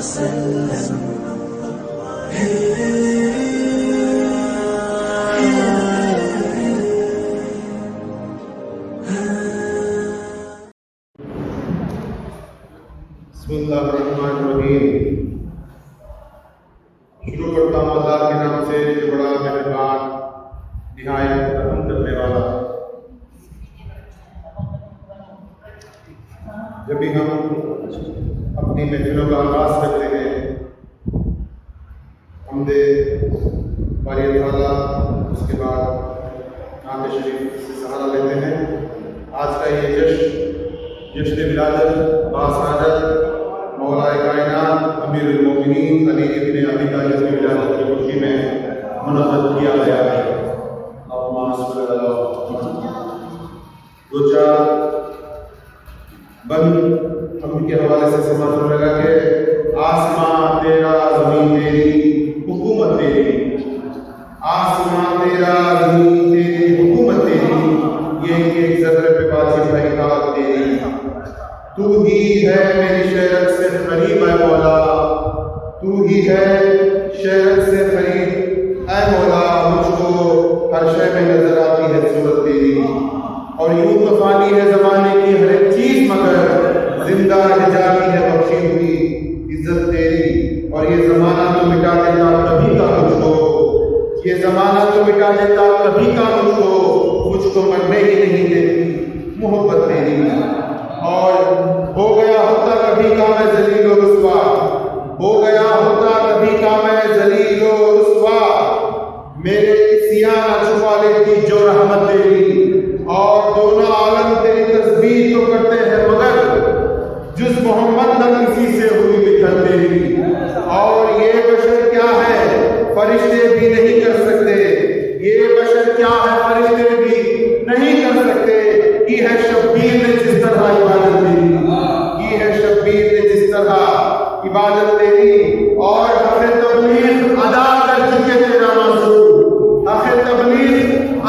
वसल्लम। बिस्मिल्लाहिर्रहमानिर्रहीम। शुरू करता हूँ अल्लाह के नाम से जो बड़ा मेहरबान निहायत रहम करने वाला। जब भी हम अपनी महफिलों का आगाज़ करते हैं, हमदे बारी ताला, उसके बाद नात शरीफ से सहारा लेते हैं। आज का ये जश्न विलादत बासादत मौलाए कायनात अमीरुल मोमिनीन अली इब्न अबी तालिब की विलादत की खुशी में मुनक़्क़द किया गया है। दो चार बंद हम के हवाले से समझ लगा कि आसमां तेरा ज़मीन तेरी हुकूमत तेरी, आसमां तेरा ज़मीन तेरी हुकूमत तेरी, ये एक ज़र्रे पे वाजिब है इताअत तेरी। तू ही है मेरी शहरत से करीब है मौला, तू ही है शहरत से करीब है मौला। मुझको हर शय में नजर आती है सूरत तेरी, और यूं तो फानी है ज़माने की हर एक चीज़ मगर जिंदा रह जाती है बख्शी हुई इज्जत तेरी। और ये ज़माना तो मिटा देता कभी का मुझको, ये ज़माना तो मिटा देता कभी का मुझको मरने ही नहीं देती मोहब्बत तेरी। और हो गया होता कभी का मैं ज़लील व रुस्वा, हो गया होता कभी का मैं ज़लील व रुस्वा, मेरे सियाह न छुपा लेती जो रहमत तेरी। और दोनों आलम तेरी तस्बीह तो करते हैं मगर जुज़ मोहम्मद न किसी से हुई मिथल तेरी। और ये बशर क्या है फरिश्ते भी नहीं कर सकते, ये बशर क्या है फरिश्ते भी नहीं कर सकते। की है शब्बीर ने जिस तरह इबादत तेरी, की है शब्बीर ने जिस तरह इबादत तेरी। और हक़ तबलीग अदा कर चुके तेरा मासूम, हक़ तबलीग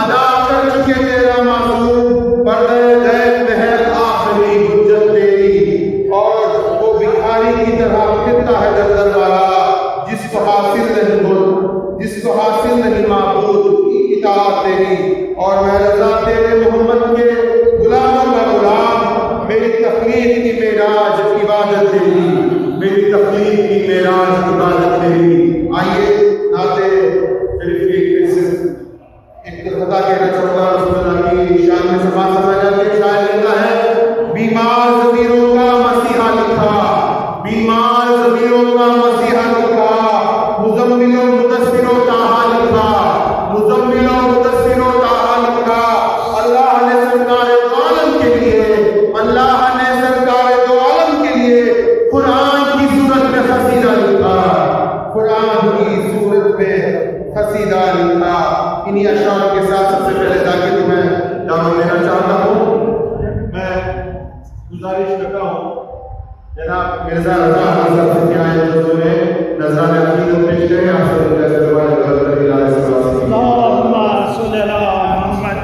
अदा कर चुके तेरा मासूम, पर्दे गैब में है आखिरी हुज्जत तेरी। और वो भिखारी की तरह फिरता है दर दर वाला, जिसको हासिल नहीं माबूद की इताअत तेरी। और मैं रज़ा तेरे मोहम्मद के गुलामों का गुलाम, मेरी तखलीक की मेराज इबादत तेरी, मेरी तखलीक की मेराज इबादत तेरी। आइए नाते शरीफ की एक खता कहना चाहूँगा रसूलुल्लाह की शान में समा जाके शायर लिखा है, बीमार ज़मीरों का मसीहा लिखा, बीमार ज़मीरों का मसीहा लिखा, मुज़म्मिलो मुदस्सिरो ताहा लिखा, मुज़म्मिलो मुदस्सिरो ताहा लिखा। अल्लाह ने सरकारे दो आलम के लिए, अल्लाह ने सरकारे दो आलम के लिए कुरान की सूरत में क़सीदा लिखा, कुरान की सूरत में क़सीदा लिखा। इन्हीं अशार के साथ सबसे पहले जाके तुम्हें दावत देना चाहता हूँ। मैं गुजारिश करता हूँ जनाब मिर्जा रज़ा हज़रत से क्या है जो तुम्हें नज़राने अक़ीदत पेश करें। आप सब जैसे दुआएं कर अल्लाहुम्मा सल्ली अला मुहम्मद।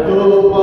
तो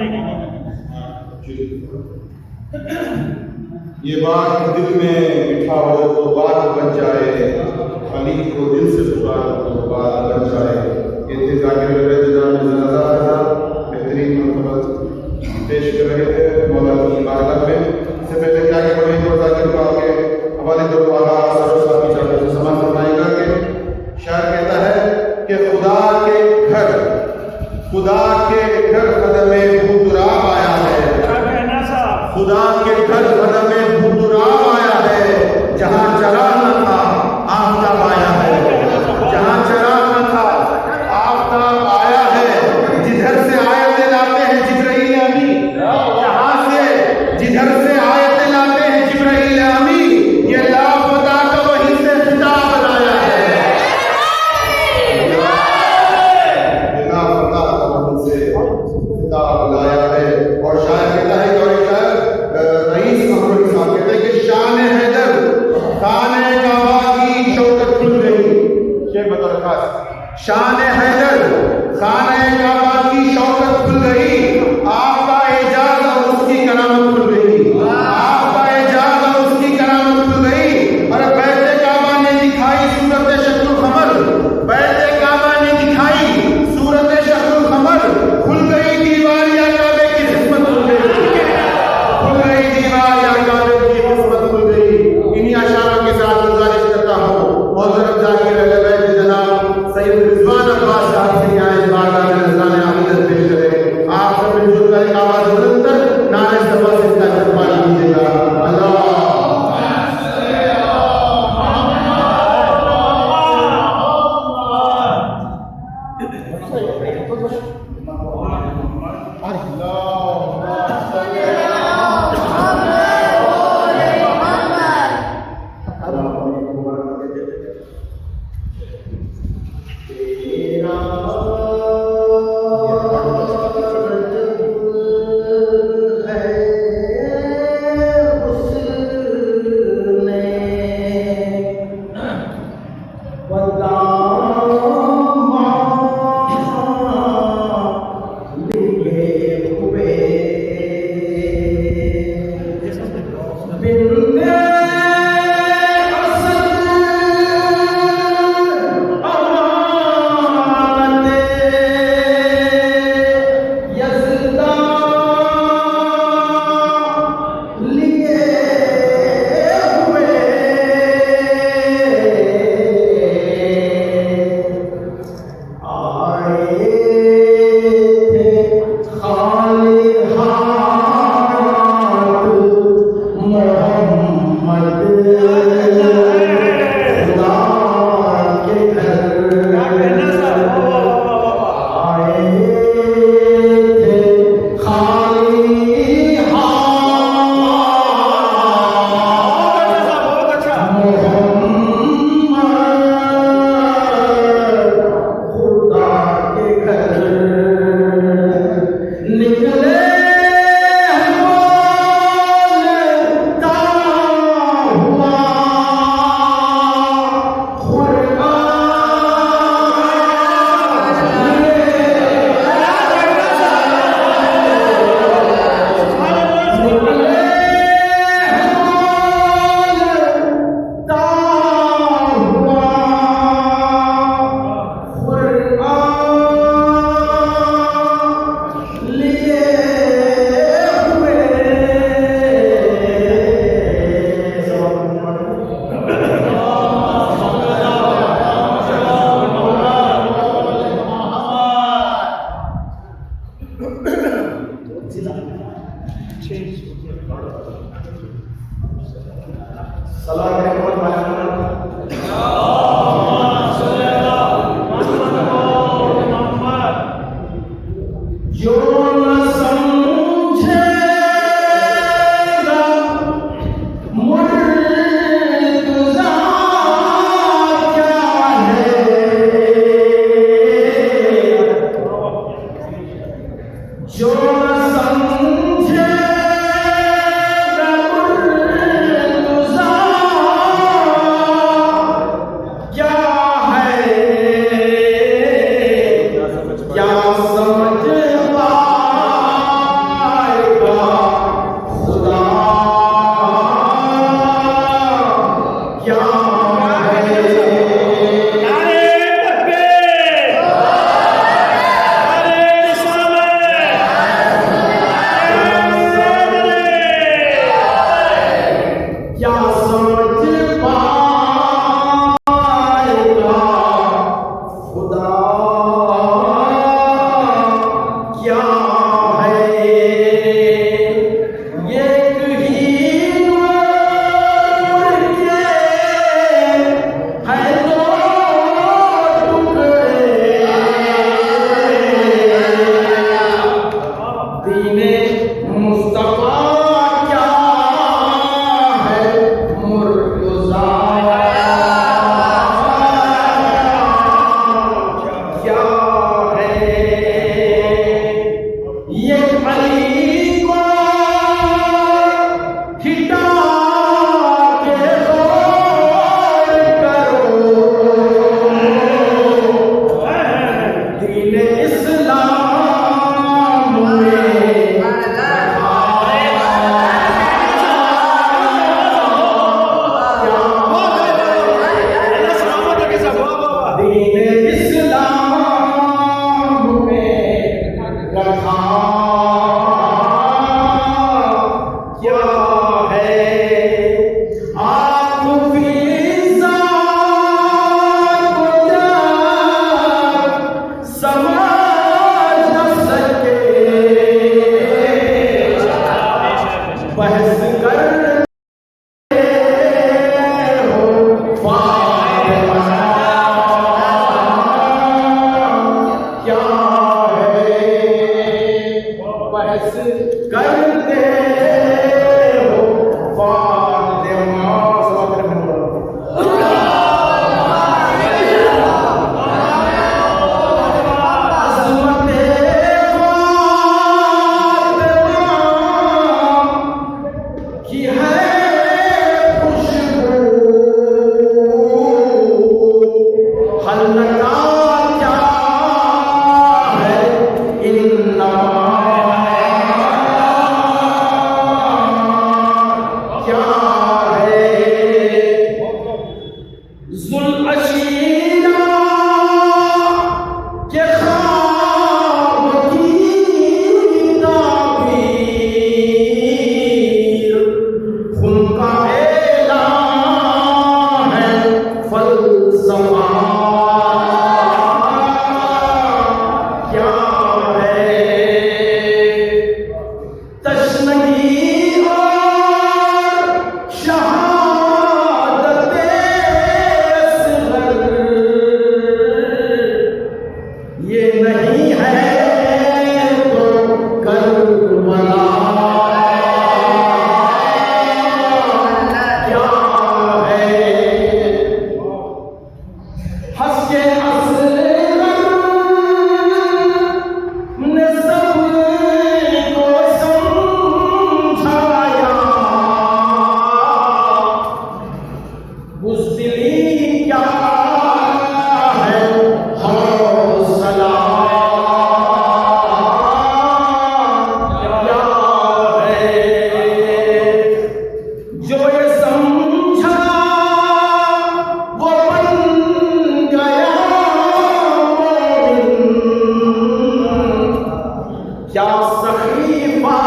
ये बात दिल में बिठा हो तो बात बन जाए, खाली को दिल से पुकारो तो बात बन जाए। ये थे जाकिर जनाब जनाजा साहब, बेहतरीन मरतबा पेश कर रहे थे मौला की बारगाह में। इससे पहले क्या कि बड़े को जाकिर को आगे हवाले दो वाला सरस्वती चाहते से समान फरमाएगा कि शायर कहता है कि खुदा के घर कदमे भूतराब आया है, खुदा के घर कदमे भूतराब आया है, जहाँ चराग न था आफताब आया है, जहाँ चराग न था आफताब आया है। जिधर से आयतें लाते हैं जिब्राइल अमीन, जहाँ से जिधर से आयतें लाते हैं जिब्राइल अमीन, ये लापता का वहीं से खिताब लाया है, ये लापता का वहीं से खिताब लाया है। और शायर कहता है कि रईस मोहम्मद साहब कहते हैं कि शान हैदर खाने काबा की शौकत खुल गई। शेर बतौर खास शान हैदर खाने काबा की शौकत खुल गई, आपका एजाज और उसकी करामत खुल गई, आपका एजाज और उसकी करामत खुल गई। और बैते काबा ने दिखाई सूरत शक्ल कमर, बैते काबा ने दिखाई सूरत शक्ल कमर, खुल गई दीवार या काबे की किस्मत खुल गई, खुल गई दीवार या काबे की किस्मत खुल गई। इन्हीं अशारों के साथ गुजारिश करता हूँ मोहतरम जाकिर अलवैद जनाब सैयद रिजवान अब्बास साहब से यहाँ इस बारगाह में नजराने अक़ीदत पेश करें। आप सब मिलजुल कर एक आवाज़ बुलंद कर नारे सफा से इसका इस्तकबाल कीजिएगा। अल्लाह करते हो फातिमा की है खुशबू हल्का क्या है इन्ना क्या है जुल्अशीरा के ख्वाब की ताबीर उनका ऐलान है फलसफा क्या है तशनगी और शहादते असगर ये नहीं है तो करबला क्या है हंस के असगर ने सबको समझाया बुज़दिली क्या है हौसला क्या है जो ये समझा वो बन गया मोमिन क्या सखीफा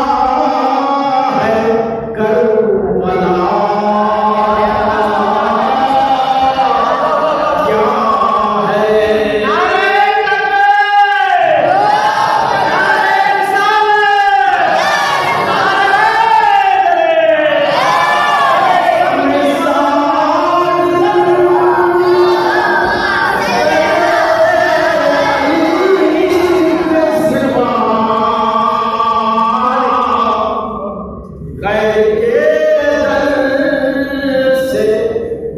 है करबला क्या है गैर के दर से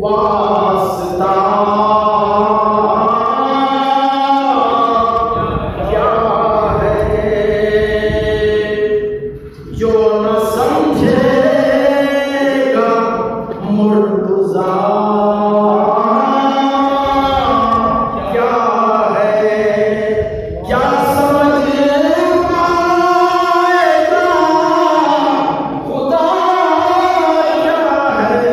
वास्ता क्या है जो न समझेगा मुर्तज़ा क्या है क्या समझ पाएगा खुदा क्या है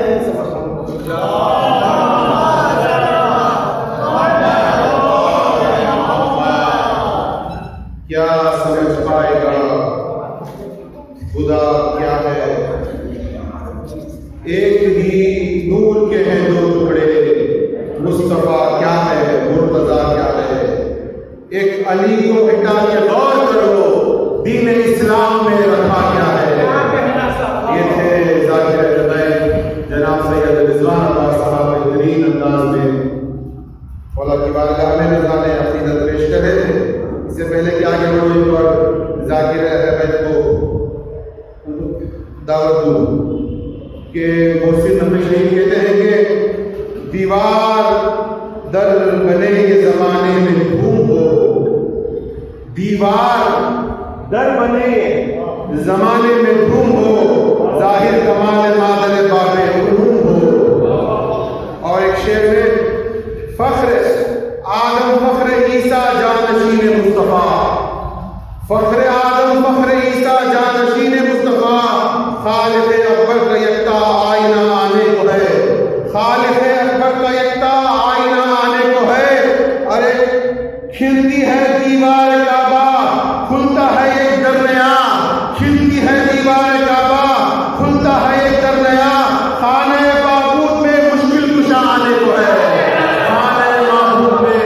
क्या समझ पाएगा खुदा क्या है। एक ही नूर के हैं दो टुकड़े, मुस्तफा क्या है मुर्तजा क्या है। एक अली को हटा के गौर करो, दीन इस्लाम में रखा क्या है। ये थे ज़ाकिर ज़ुबैर जनाब सैयद रिज़वान अब्बास साहब बेहतरीन अंदाज में मौला की बारगाह में नज़ारे अक़ीदत पेश कर रहे थे। इससे पहले कि आगे बढ़ो एक बार ज़ाकिर अहमद को दावत दूँ कि मोहसिन नबी शहीद कहते हैं कि दीवार दर बने ये ज़माने में धूम हो, दीवार दर बने ज़माने में धूम हो, ज़ाहिर कमाल मादल बाबे उलूम हो। और एक शेर में फ़ख्र आदम फ़ख्र ईसा जानशीन मुस्तफ़ा, फ़ख्र आदम फ़ख्र ईसा जानशीन मुस्तफ़ा, खालिक़ अकबर का यकता आईना आने को है, खालिक़ अकबर का यकता आईना आने को है। अरे खिलती है दीवार काबा, खुलता है एक दर नया, खिलती है दीवार काबा, खुलता है एक दर नया। खाने बाबूद में मुश्किल कुशा आने को है, खाने बाबूद में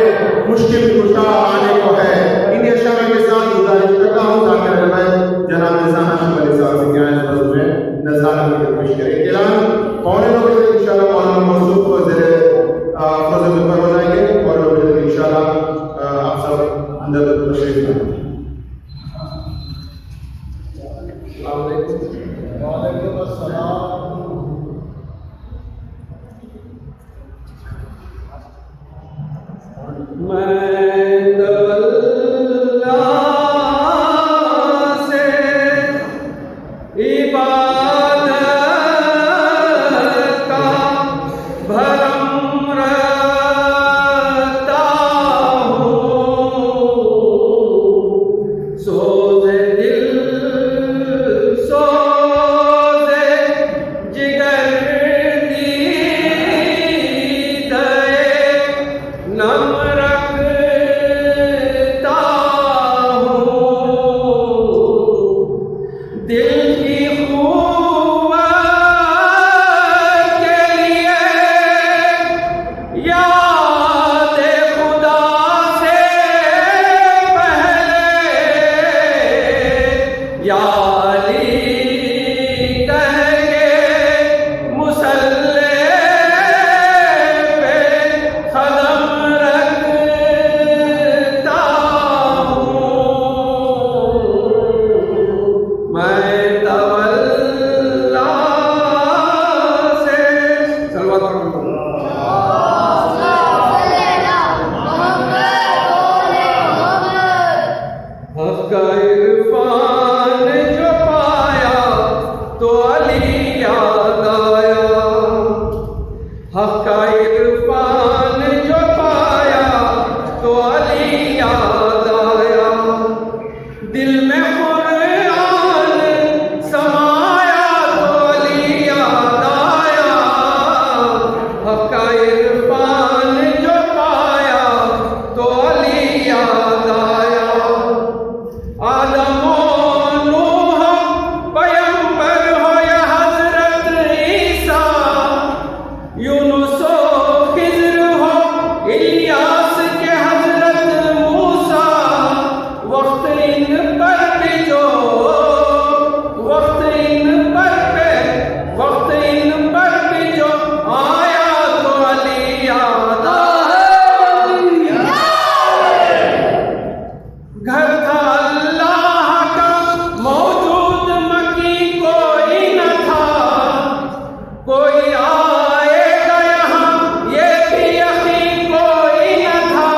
मुश्किल कुशा आने को है। इन अशारों के साथ गुजारिश करता हूँ ज़ाकिर अहमद जनाब निज़ाम हाशिम अली साहब से क्या इस में नज़ारा में पेश करें। ऐलान पौने 9 बजे इंशाअल्लाह मौजूद को वालेकुम अस्सलाम। मैं तवल्ला से इबादत का भरम रखता हूँ, सोज़े दिल सोज़े जिगर दीदे नम रखता हूँ, दिल की क़ुव्वत के लिए याद खुदा से पहले या अली कह के मुसल्ले पे कदम रखता हूँ, मैं तवल्ला से सलवात हक़ का इरफान जो पाया तो अली याद आया, हक़ का इरफान जो पाया तो अली याद आया, दिल में कुरान समाया तो अली याद आया, हक़ का इरफान जो पाया तो अली याद आया, आदम और नूह पैगंबर हो या हज़रत ईसा, यूनुस और खिज़्र हो इलियास के हज़रत मूसा, वक्त इन पर भी जो वक्त इन पर भी जो आया तो अली याद आया। घर था अल्लाह का मौजूद मकी कोई न था, कोई आएगा यहाँ ये भी यकीन कोई न था,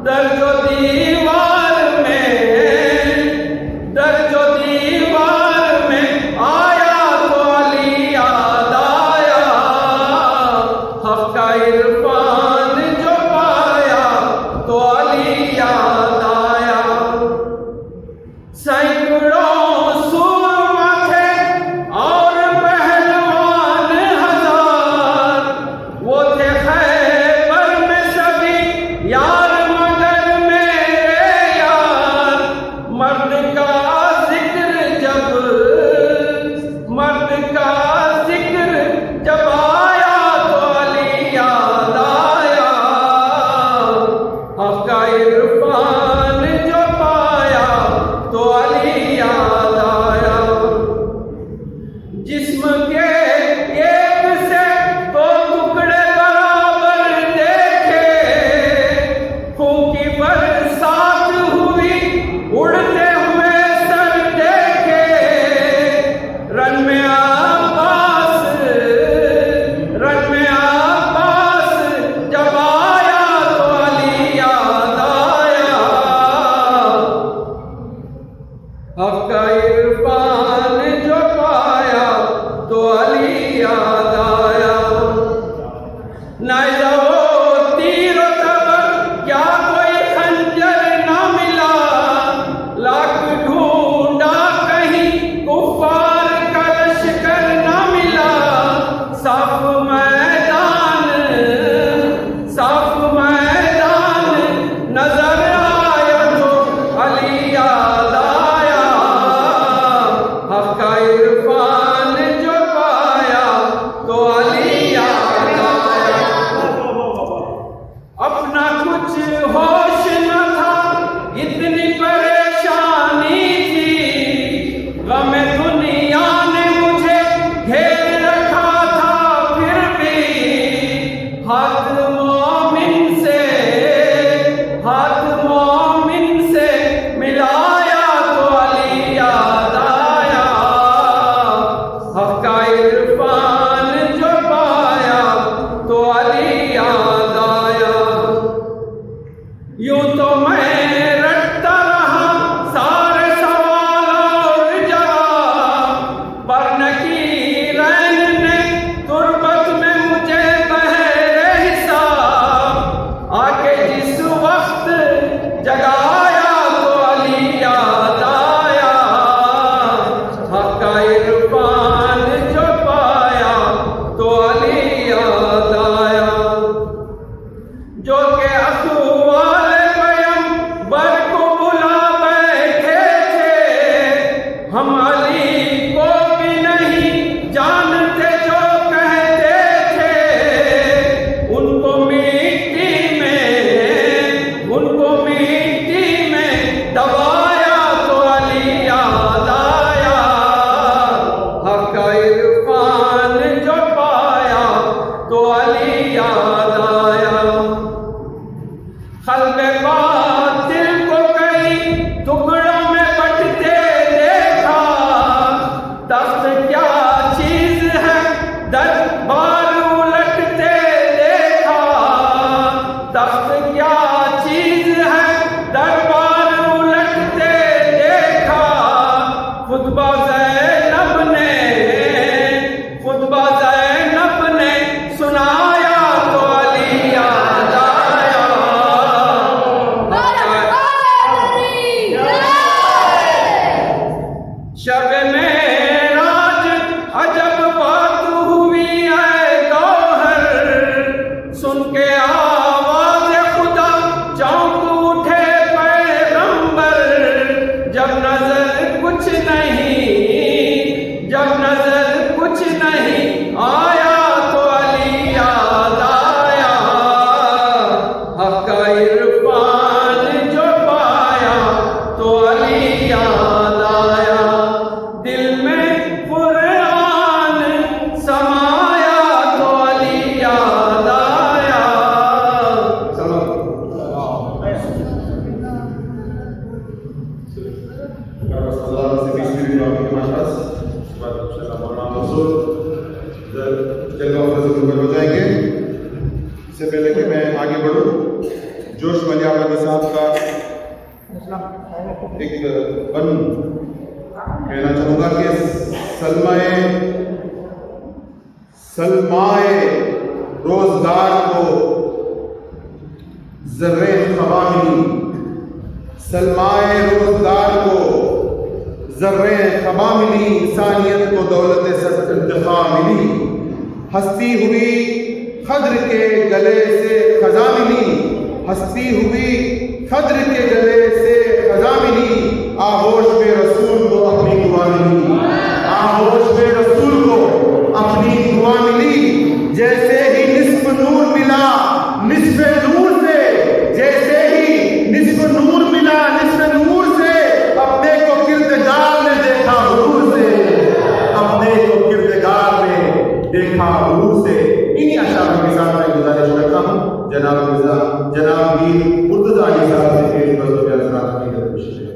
दर्जो दीवार में आया तो अली याद आया, हक़ का इरफान जो पाया तो अली याद आया, सैकड़ों सूरमा थे और पहलवान हजार, वो थे खैबर में सभी यार मगर मेरे यार, मर्द का जिक्र जब आया तो अली याद आया, हक़ का इरफान जो पाया तो अली याद आया, जिस्म के एक से दो टुकड़े बराबर देखे, खून की बरसात हुई उड़ते हुए सर देखे, रन में अब्बास जब आया तो अली याद आया, हक़ का इरफान जो पाया तो अली याद आया, नाइज़ा वो तीर और तबर क्या कोई खंजर न मिला, लाख ढूंढा कहीं कुफ्फार का लश्कर न मिला, साफ मैदान नजर आया तो अली याद आया, हक़ का जब नजर कुछ नहीं, जब नजर कुछ नहीं आया तो अली याद आया, हक़ इरफान जो पाया तो अली याद आया, दिल में कुरान समाया तो अली याद आया। हो जाएंगे। इससे पहले कि मैं आगे बढ़ूं, जोश मलियावती साहब का एक बन कहना चाहूंगा कि सलमाए रोजगार को ज़र्रे ख़बा मिली, सलमाए रोजगार को ज़र्रे ख़बा मिली, इंसानियत को दौलत सख्त इंतफ़ा मिली, हस्ती हुई खद्र के गले से खजा मिली, हस्ती हुई खद्र के गले से खजा मिली, आहोश में रसूल को अपनी दुआ मिली, आहोश में रसूल को अपनी दुआ मिली, जैसे ही निस्फ नूर मिला निस्फे नूर से, जैसे ही निस्फ नूर मिला निस्फे नूर से, अपने को किरदार में देखा हुजूर से, अपने को किरदार में देखा हुजूर से। इन्हीं अशारों के साथ मैं गुजारिश करता हूँ जनाब मीर मुर्तज़ा अली साहब से पेश बज़ोर हज़रात की दरपेश है।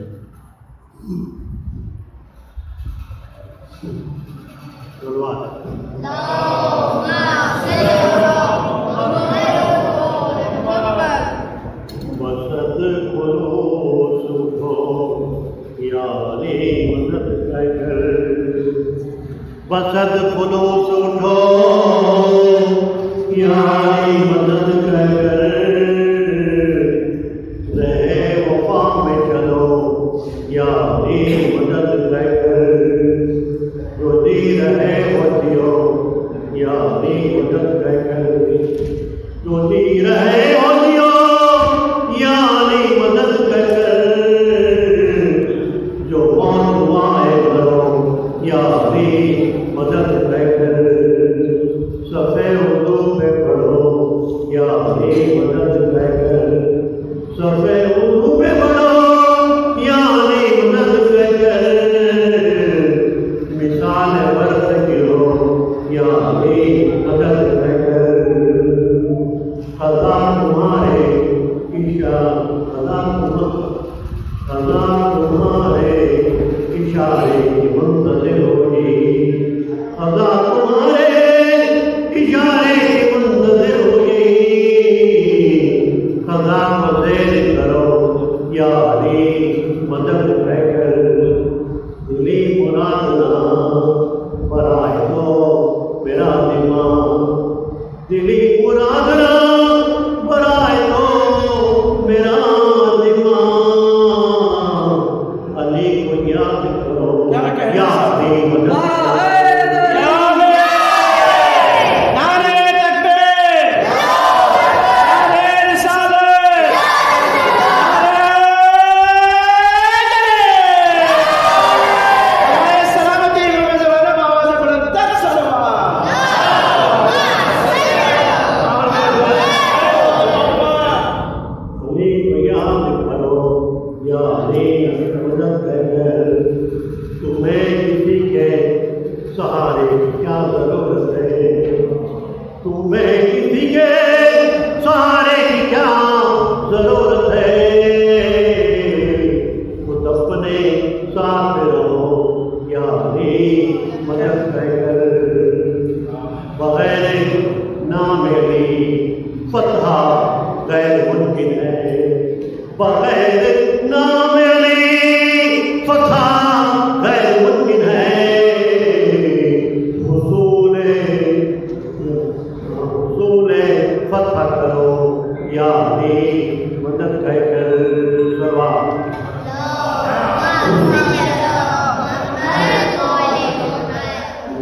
बसद खुलूस उठो यारी मदद कर, रहे वफा में चलो यारी मदद कर, रोती रहे वतियो यारी मदद कर, रोती रहे वतियो यारी मदद कर, जो कौन दुआएं करो यारी मदद कर, सफ़े उर्दू पे पढ़ो यारी मदद कर, सफ़े उर्दू पे पढ़ो यारी मदद कर, मिसाल वर्ष गिरो यारी मदद कर, खज़ा तुम्हारे इशारे की मुंतज़िर होगी, खज़ा तुम्हारे इशारे की मुंतज़िर होगी, खज़ा को ज़ेर करो यारी मदद कर, दिली मुरादना बराए तो मेरा दिमाग, दिली मुरादना बराए तो मेरा दिमाग, अली को याद करो यारी मदद तुम्हें किसी के सहारे की क्या जरूरत है, तुम्हें किसी के सहारे की क्या जरूरत है, खुद अपने साथ रहो यारी मदद कर, बगैर नाम अली फतह गैर मुमकिन है, बगैर नाम अली फतह गैर मुमकिन है, हुसूल फतह करो यारी मदद कर, सवा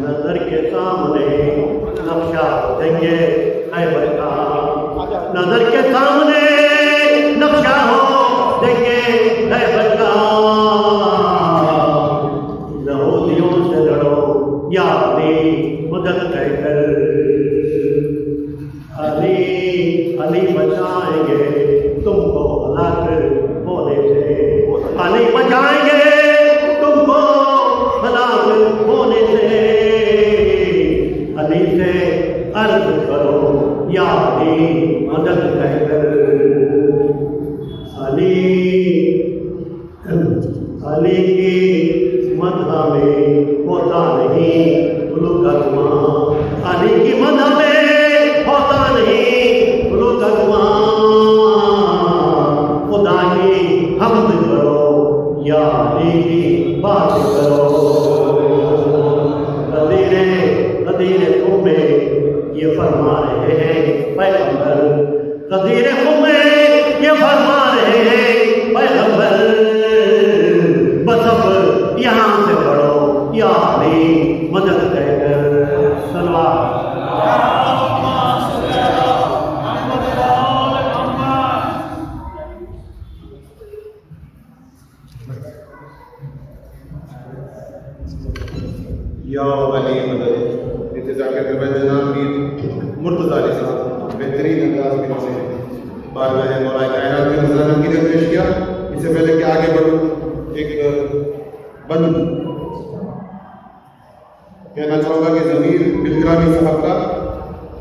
नजर के सामने नक्शा देंगे खैबर का, नजर के सामने नक्शा हो देंगे खैबर का, अली की मदह में होता नहीं गुलू करमा, अली की मदह में होता नहीं गुलू करमा। खुदा की हम्द करो या अली की बात करो। कदीरे तुम्हें ये फरमा रहे हैं पैगंबर, कदीरे तुम्हें ये फरमा रहे हैं पैगंबर। बस अब यहाँ से पढ़ो या अली मदद कहकर सलवार। या अली मदद इंतजार करते हुए जनाब मीर मुर्तज़ा अली साहब बेहतरीन अंदाज में से बारगाह मौला कायनात में नजराना की पेश किया। इससे पहले कि आगे बढ़ूं, एक बंद कहना चाहूँगा कि ज़मीर बिलग्रामी साहब का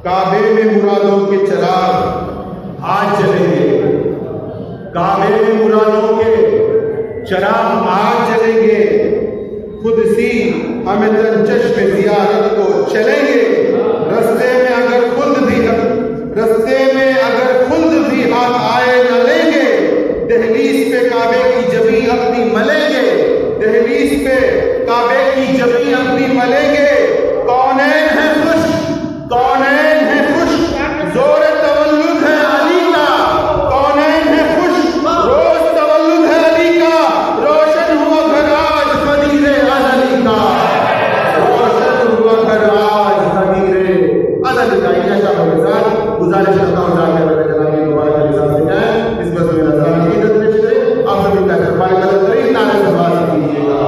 काबे में मुरादों के चिराग आज जलेंगे, काबे में मुरादों के चिराग आज जलेंगे। खुद सी हमें तन चश्मे ज़ियारत को चलेंगे। रस्ते में अगर खुद भी हाथ आए न लेंगे। दहलीज पे काबे की जबी अपनी मलेंगे, दहलीज पे काबे की जबी अपनी मलेंगे। कौनैन है खुश, कौनैन है खुश, जोर तवल्लुद है अली का। कौनैन है खुश, रोज तवल्लुद है अली का। रोशन हुआ घर आज खदीरे अज़ली का, रोशन हुआ घर आज खदीरे अज़ली का। इंशाअल्लाह के साथ गुजारिश करता हूँ जाके मेरे जनाब की मुबारक अली साहब से जाए इस बस में नजराना की इज्जत पेश करें। आप सभी का इस्तेमाल करें, नारे से बात कीजिएगा।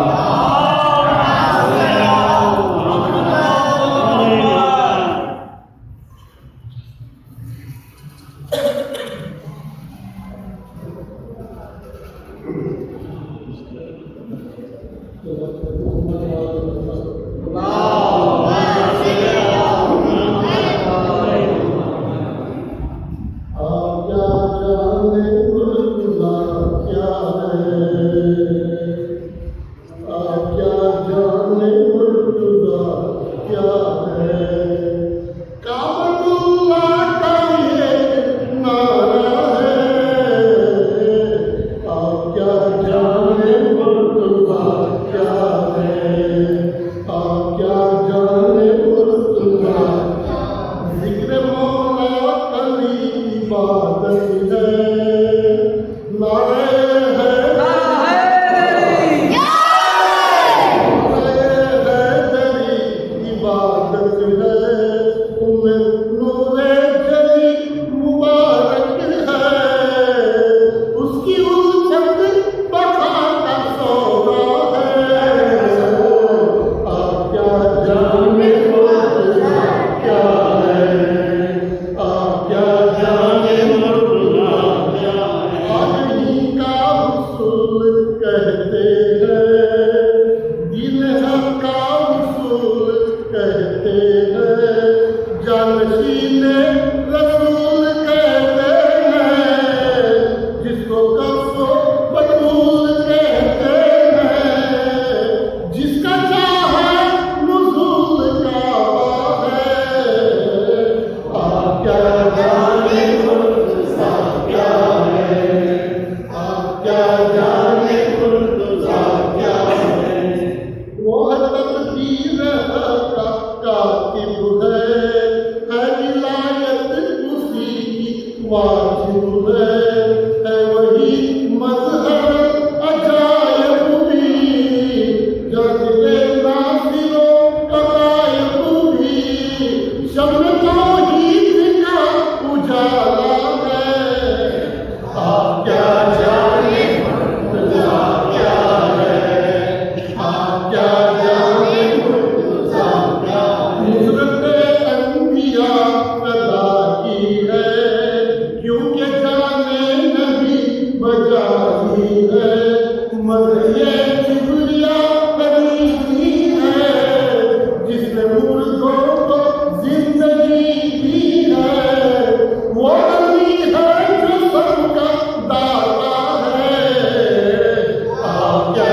क्या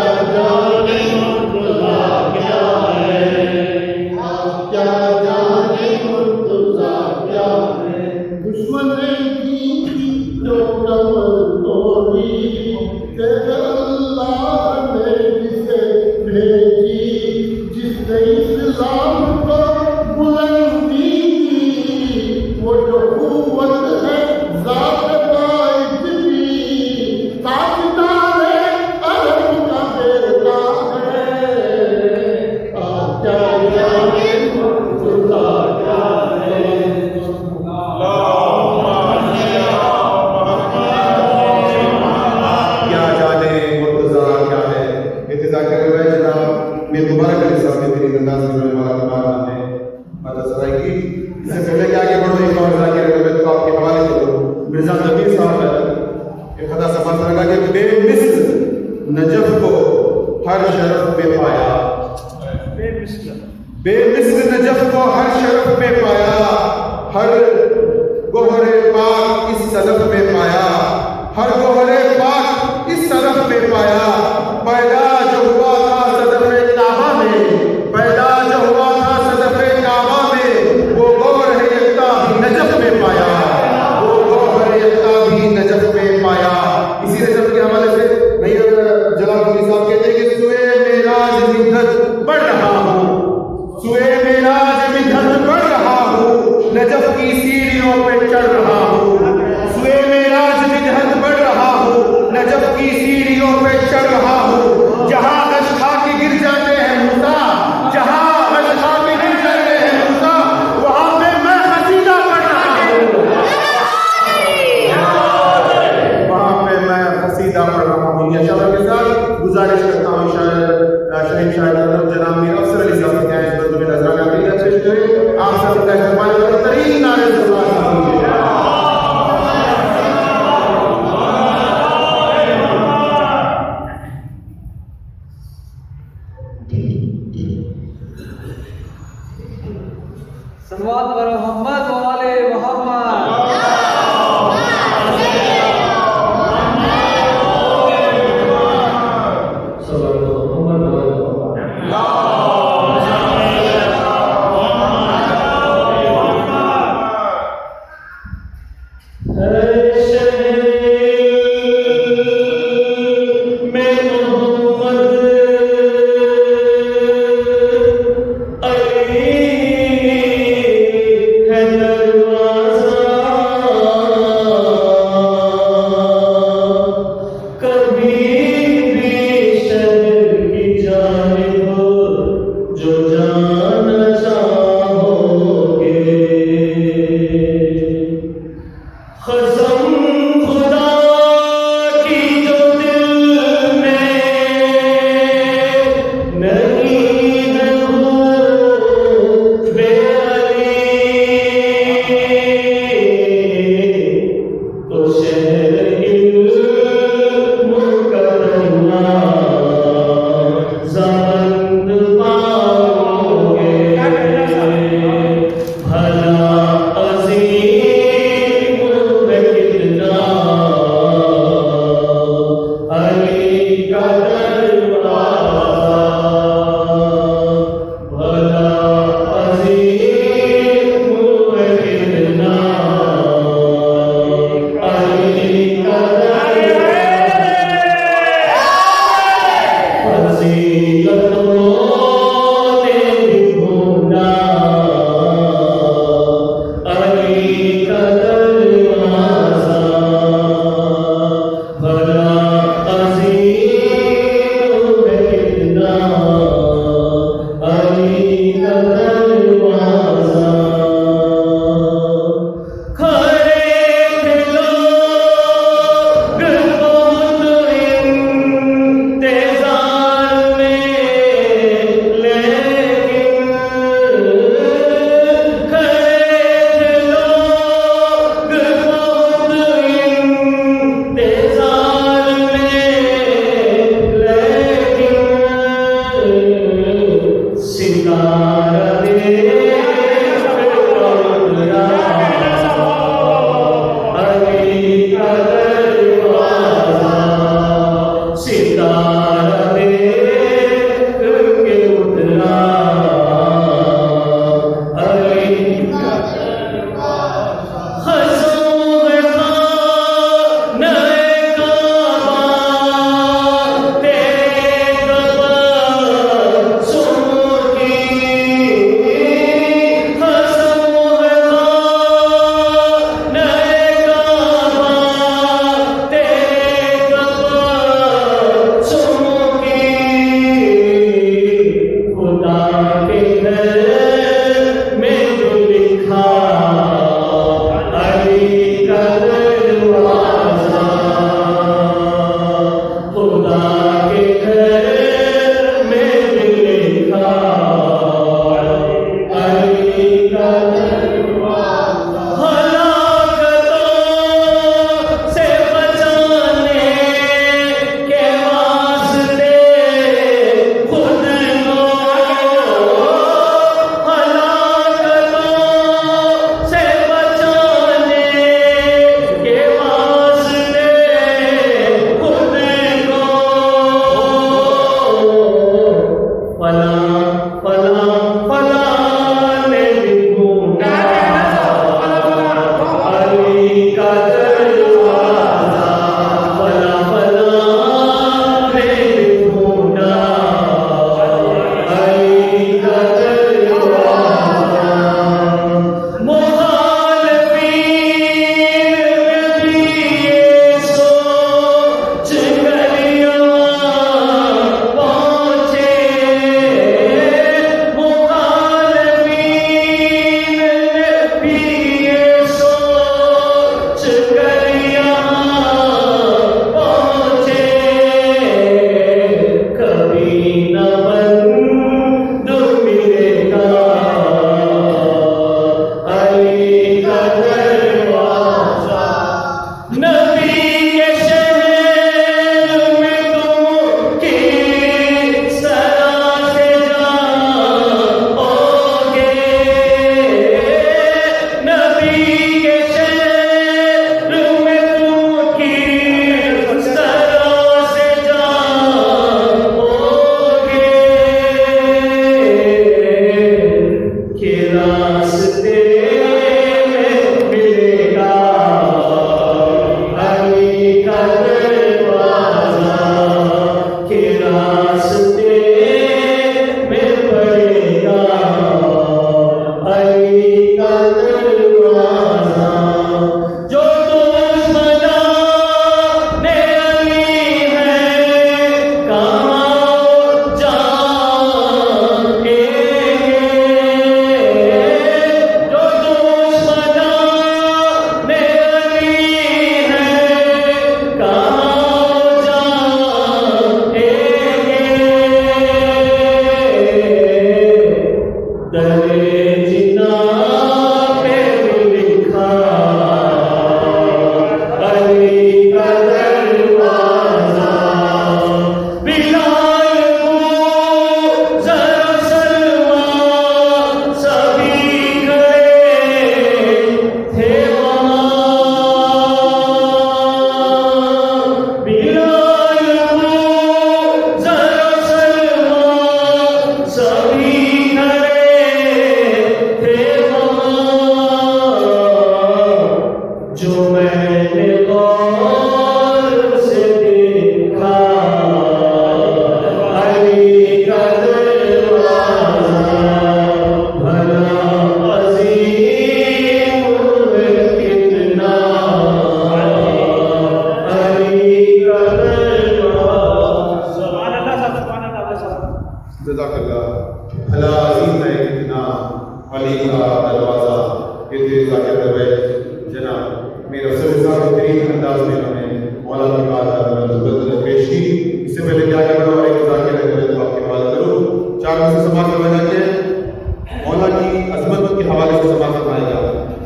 जिंदगी में मारना है मदद सराएगी। इससे पहले कि आगे बढ़ो एक और जरा के तो आपके हवाले करो मिर्जा नबी साहब के खुदा समझ लगा कि बेमिस्ल नजफ को हर शरफ पे पाया, बेमिस्ल नजफ को हर शरफ पे पाया, हर गोहरे पाक इस सदफ में पाया, हर गोहरे पाक इस सदफ में पाया। पैदा जो हुआ था सदफ़े काबा में, पैदा जो हुआ था सदफ़े काबा में, वो गौर है यक्ता भी नजफ में पाया, वो गौर है यक्ता भी नजफ में पाया। इसी नजफ के हवाले से नहीं जलालुद्दीन साहब कहते हैं कि सुए मेराज मिन्नत बढ़ रहा हूँ, सुए मेराज मिन्नत बढ़ रहा हूँ, नजफ की सीढ़ियों पे चढ़ रहा हूँ, सुए मेराज मिन्नत बढ़ रहा हूँ, नजफ की सीढ़ियों पे चढ़ रहा हूँ। जहाँ गश खा के गिर जाते हैं मूसा, जहाँ गश खा के गिर जाते हैं मूसा, वहाँ पे मैं कसीदा पढ़ रहा हूँ, वहाँ पे मैं कसीदा पढ़ रहा हूँ। ये शब्द के साथ गुजारिश करता हूँ शहीद शायर जनाब मीर अफसर अली साहब के इस बंद में नजराना पेश करें। आप सबका इस्तेमाल बेहतरीन नारे सल्लल्लाहु अलैहि मोहम्मद वाले मोहम्मद। में फला फला फला ने भी ढूंढा अली का दरवाजा फला फला ने भी ढूंढा अली का दरवाजा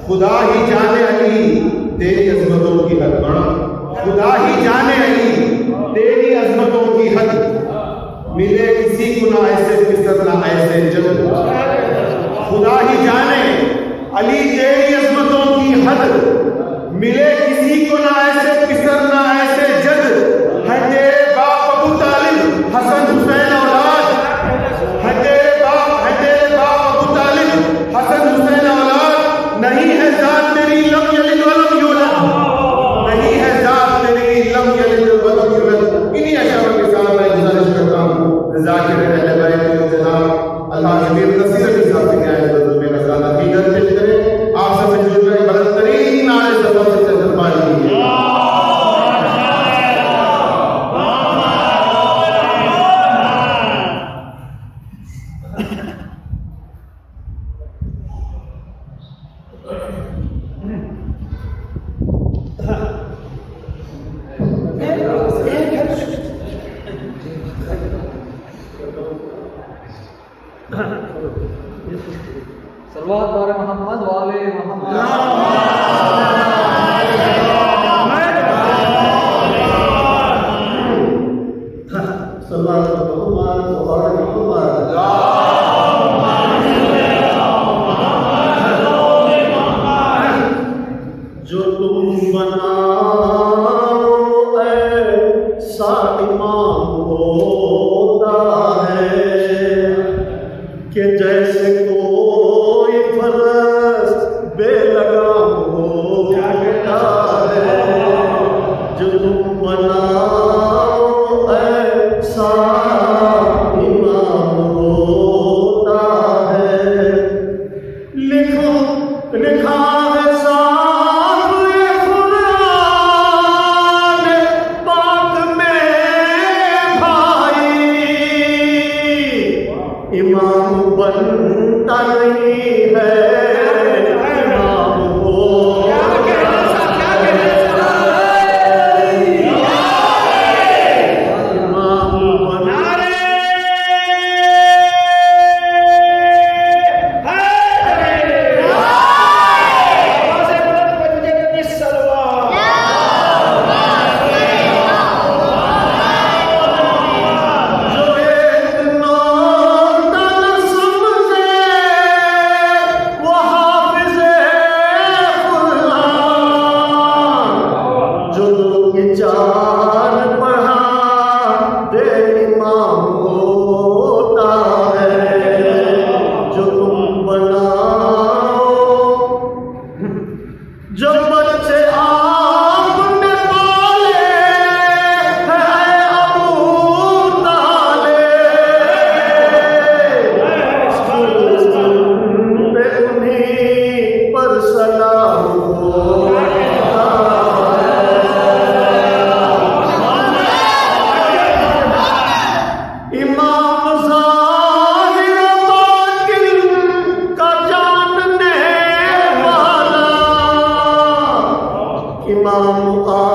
खुदा ही जाने अली तेरी अजमतों की हद बड़ा, खुदा ही जाने अली तेरी अजमतों की हद, मिले किसी को ना ऐसे फिसद ना ऐसे जद, खुदा ही जाने अली तेरी अजमतों की हद, मिले किसी को ना ऐसे फिसद ना ऐसे जद, है तेरे बाप अबू तालिब हसन हुसैन औलाद, है तेरे बाप अबू तालिब हसन हुसैन औलाद, नहीं है जात तेरी लम यलिद वलम यूलद, नहीं है जात तेरी लम यलिद वलम यूलद। इन्हीं अशारों के साथ मैं गुजारिश करता हूँ जाकिर रहने वाले जनाब अल्लाह के मेरे नसीहत के साथ क्या है तो मेरा ज़्यादा कीदत पेश करें। आप सबसे जुड़ कर बुलंदतरीन नारे ज़फर से तकबीर कीजिए। सल्लल्लाहु अलैहि मोहम्मद वाले मोहम्मद। जो तुम बनाओ ऐसा इमाम होता है, इमाम बनता नहीं है, इमाम होता इमाम बना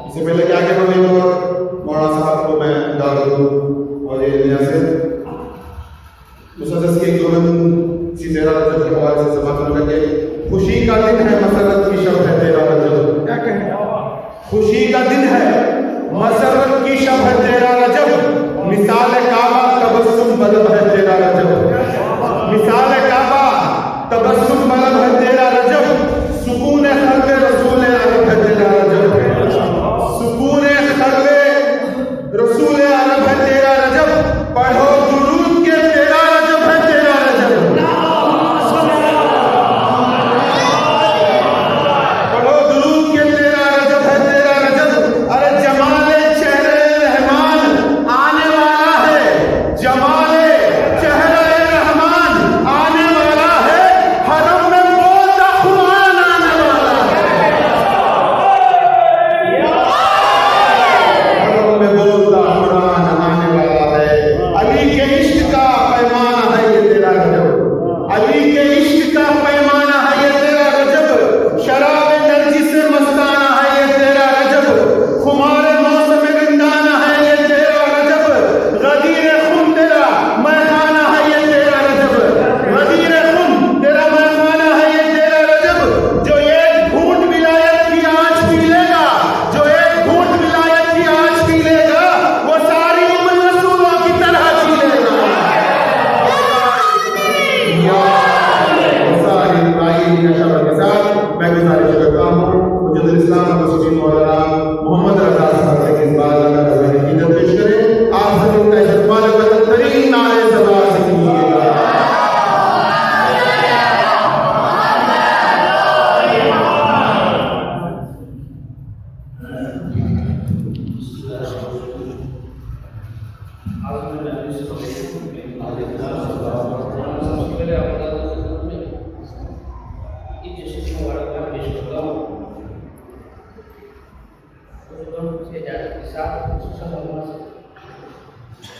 इससे पहले क्या कहना मैं मौलाना साहब को मैं दाद दूँ और ये दुनिया से मुसद्दस के जुम्मन सी तेरा रजब के हवाले से समाप्त करके खुशी का दिन है मसरत की शब है तेरा रजब। क्या कहें? खुशी का दिन है मसरत की शब है तेरा रजब, मिसाल काबा तबस्सुम बलब है तेरा रजब, मिसाल काबा तबस्सुम बलब है तेरा रजब, सुकून खल्क़ रसूल अरब है तेरा रजब, सुकून खल्क़ रसूल अरब है तेरा रजब, पढ़ो दुरूद के तेरा रजब है तेरा रजब, पढ़ो दुरूद के तेरा रजब है तेरा रजब। अरे जमाले चेहरे रहमान आने वाला है, जमाले चेहरे रहमान आने वाला है, हरम में बोलता कुरान आने वाला है, हरम में बोलता कुरान आने वाला है। अली के इश्क का पैमाना है ये तेरा रजब, अली के इश्क का पैमाना है ये तेरा रजब, शराब नरजिस से मस्ताना है ये तेरा रजब, खुमार मौसम गंदाना है ये तेरा रजब, गदीर खून तेरा मैखाना है ये तेरा रजब, गदीर खून तेरा मैखाना है ये तेरा रजब। जो एक घूंट विलायत की आँच पी लेगा, जो एक घूंट विलायत की आँच पी लेगा, वो सारी उम्र रसूलों की तरह जी लेगा। सारी इब्राहिम के शब्द के साथ मैं गुजारिश करता हूँ मुजद्दिद इस्लाम मुस्लिम मौलाना मोहम्मद रजा साहब से इस बात का इज्जत पेश करें। आप सब उनका इस्तेमाल तरीन नारे सदा से कीजिएगा।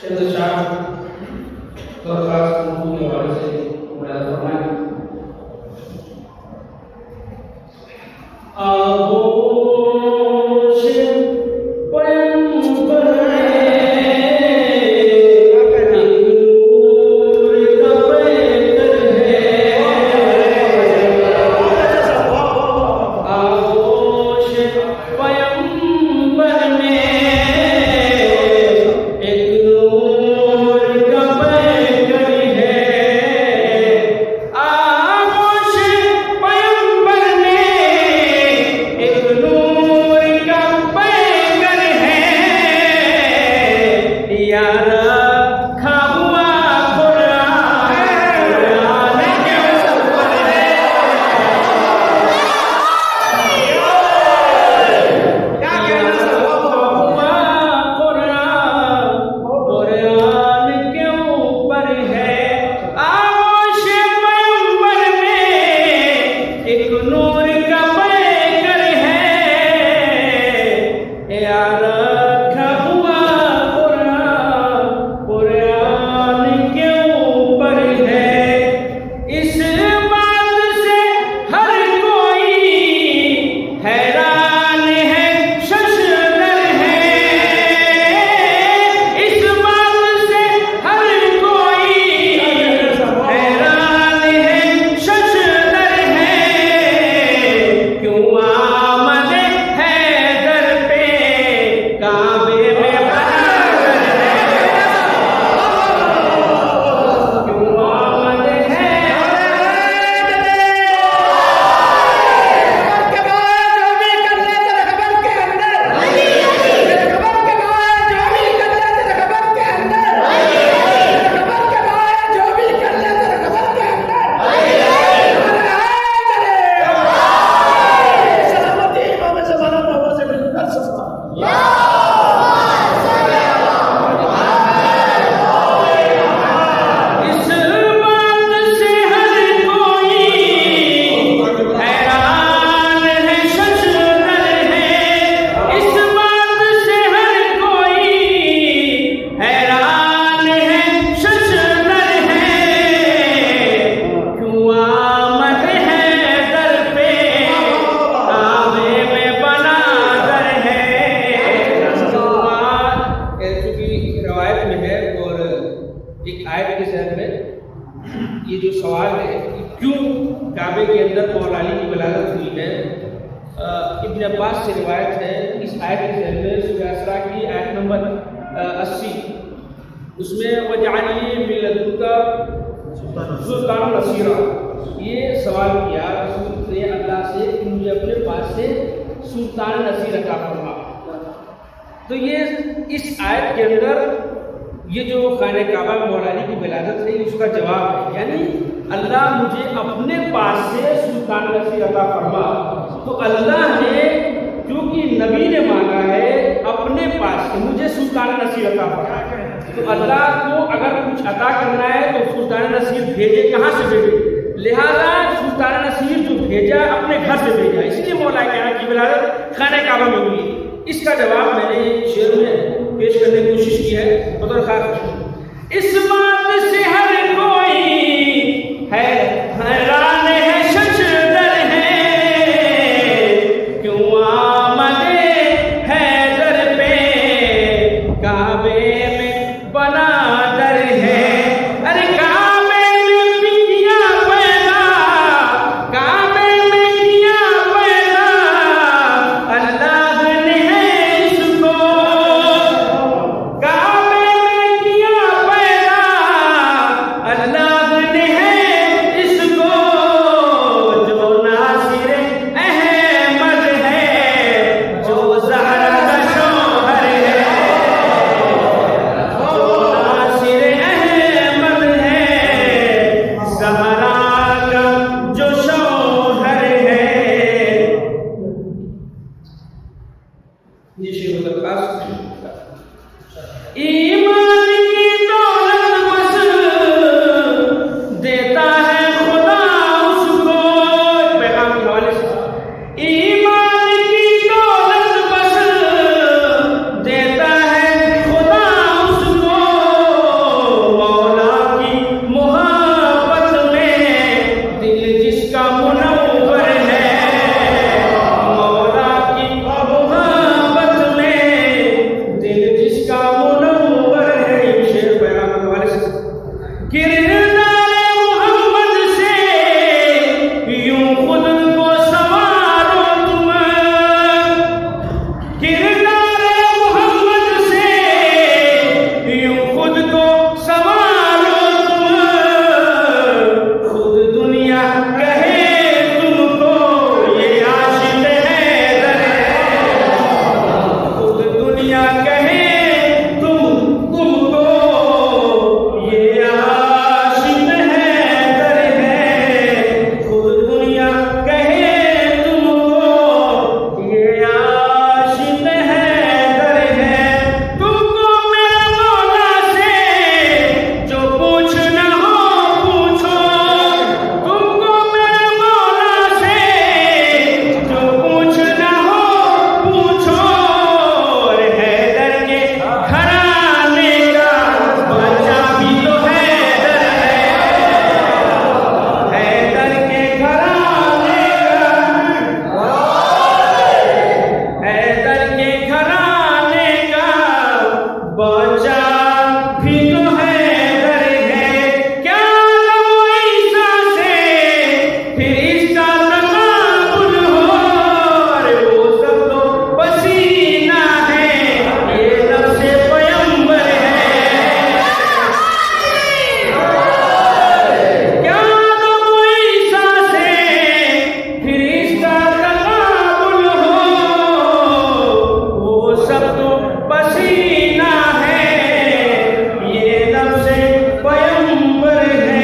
चंद्र तो खास उर्दू के हवाले से मुलाज़ा फरमाएं। आगोश पैगंबर काबे के अंदर मौलानी की विलादत हुई है। इब्न अब्बास से रिवायत है, इस आयत के ज़हन में सूरह इसरा की आयत नंबर 80 उसमें वजअलनी मिन लदुनका सुल्तान नसीरा, ये सवाल किया रसूल ने अल्लाह से कि मुझे अपने पास से सुल्तान नसीर अता फरमा। तो ये इस आयत के अंदर ये जो खाने काबा मौलानी की विलादत है उसका जवाब है, यानी अल्लाह मुझे अपने पास से सुल्तान नसीर अता फरमा। तो अल्लाह ने क्योंकि नबी ने मांगा है अपने पास से मुझे सुल्तान नसीर अता फरमा, तो अल्लाह को अगर कुछ अता करना है तो सुल्तान नसीर भेजे, कहाँ से भेजे? लिहाजा सुल्तान नसीर जो भेजा अपने घर से भेजा, इसलिए मौला की विलादत खाने काबा में हुई। इसका जवाब मैंने शेर में पेश करने की कोशिश की है। इस बात से हर कोई है हैरान है, शशदर है, क्यों आमदे हैदर पे काबे में बना दर है। अरे काबे में किया पैदा, काबे में किया पैदा, अल्लाह ने इसको काबे में किया पैदा, किरदार मोहम्मद से यूं खुद को संवारो तुम, किरदार मोहम्मद से यूं खुद को संवारो तुम, खुद दुनिया कहे तुमको ये आशिक हैदर है, खुद दुनिया कहे तुमको ये आशिक हैदर है, खुद दुनिया कहे तुमको ये आशिक हैदर है। तुमको मेरे मौला से जो पूछना हो पूछो, तुमको मेरे मौला से जो पूछना हो पूछो, और हैदर के घराने का बच्चा भी तो हैदर है, हैदर के घराने का, हैदर के घराने का बच्चा भी तो हैदर है। क्या लो ईसा से फिर इसका तकाबुल हो, और वो सब तो पसीना है, ये नफ्से पैगंबर है। क्या लो ईसा से फिर इसका तकाबुल हो, वो सब तो पसीना है, ये नफ्से पैगंबर है।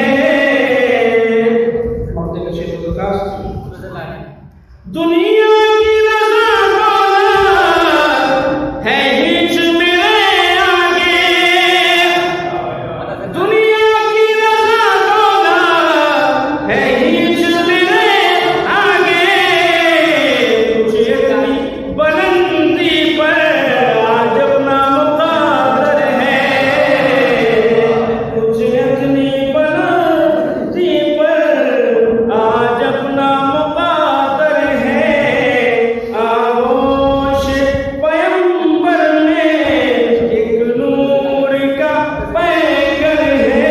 दुनिया की रज़ा दौलत है हिच मेरे आगे, दुनिया की रज़ा दौलत है हिच मेरे आगे, तुझे इतनी बुलंदी पर आज अपना मुक़द्दर है, तुझे इतनी बुलंदी पर आज अपना मुक़द्दर है। आगोश पैगंबर में एक नूर का पैकर है,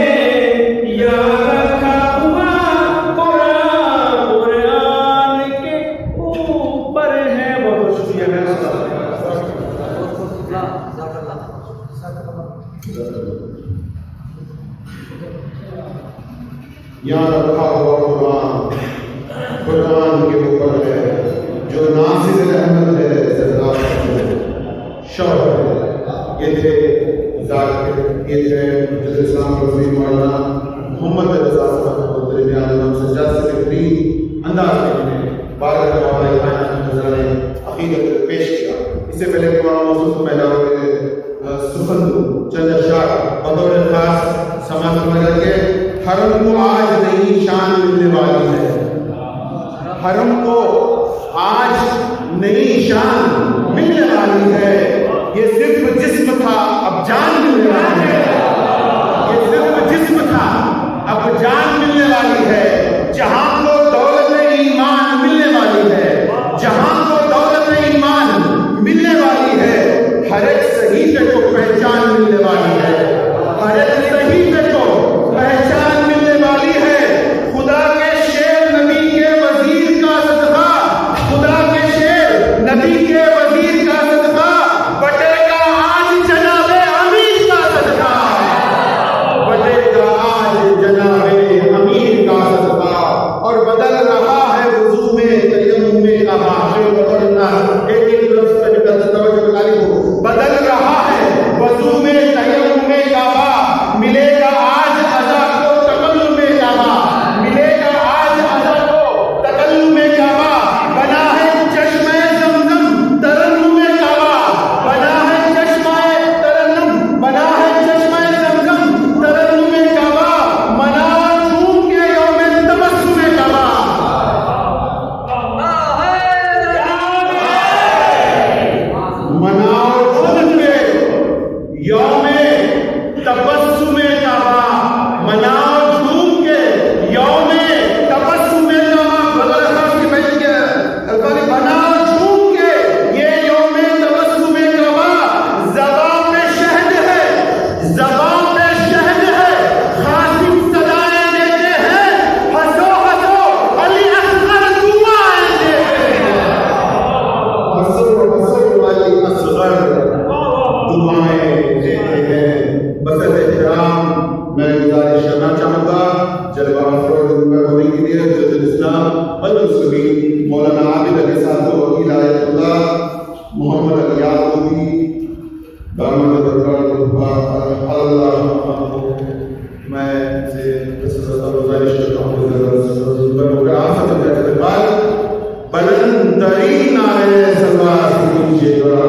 या रखा हुआ कुरान के ऊपर है। बहुत शुक्रिया मेरा यहाँ रखा हुआ कुरान के ऊपर है, जो नासिर रहमत है, सरदार शौर है। ये थे जाकिर, ये थे मुजद्दिद इस्लाम रज़ी मौलाना मोहम्मद रज़ा साहब को दरमियान हम सज्जाद से बेहतरीन अंदाज में उन्हें बारह हवाले खाना नजराने अकीदत पेश किया। इससे पहले कि वहाँ मौजूद को पहला सुखंदू चंद अशआर बतौर खास समाज में करके हरम को आज नई शान मिलने वाली है, हरम को आज नई शान मिलने वाली है। ये सिर्फ जिस्म था, अब जान मिलने वाली है, ये सिर्फ जिस्म था, अब जान मिलने वाली है। जहां को दौलत ईमान मिलने वाली है, जहां को दौलत ईमान मिलने वाली है, हर एक सहीफे को पहचान मिलने वाली है, हर एक सहीफे को पहचान मिलने वाली है। खुदा के शेर नबी के वजीर का गुजारिश करना चाहूँगा जलवा होने के लिए हज़रत इस्लाम वल मुस्लिमीन मौलाना आबिद अली साहब वकील आयतुल्लाह मोहम्मद अली याकूबी दामद अल्लाह मैं से गुजारिश करता हूँ बुलंद तरीन नारे सलवात कीजिएगा।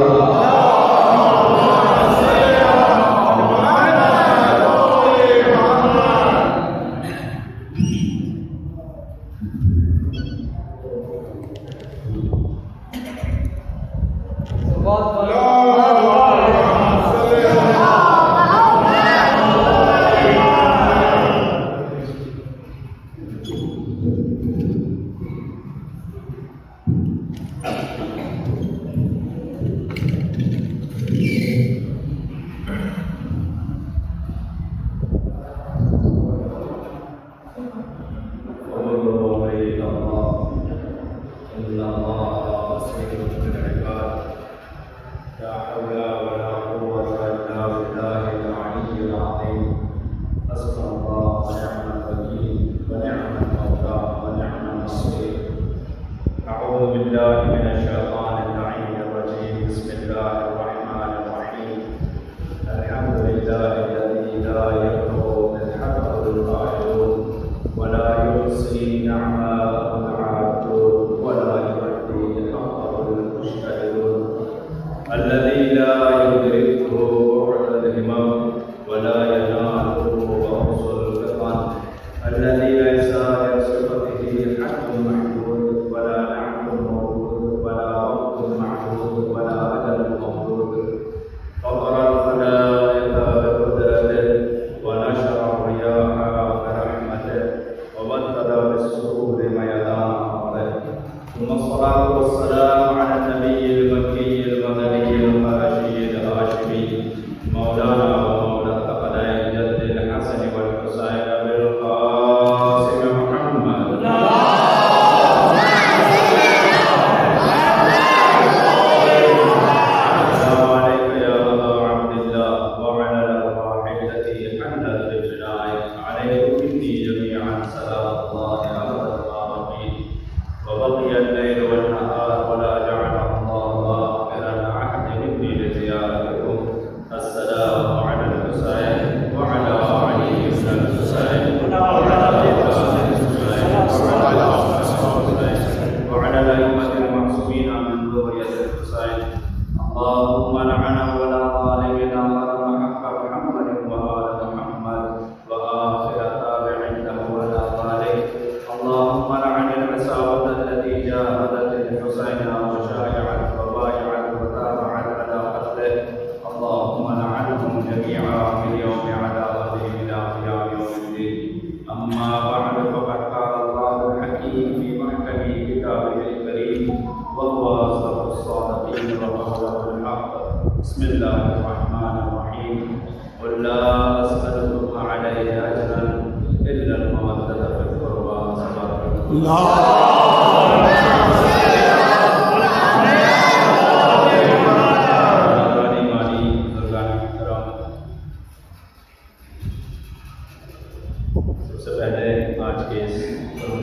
सबसे पहले आज के इस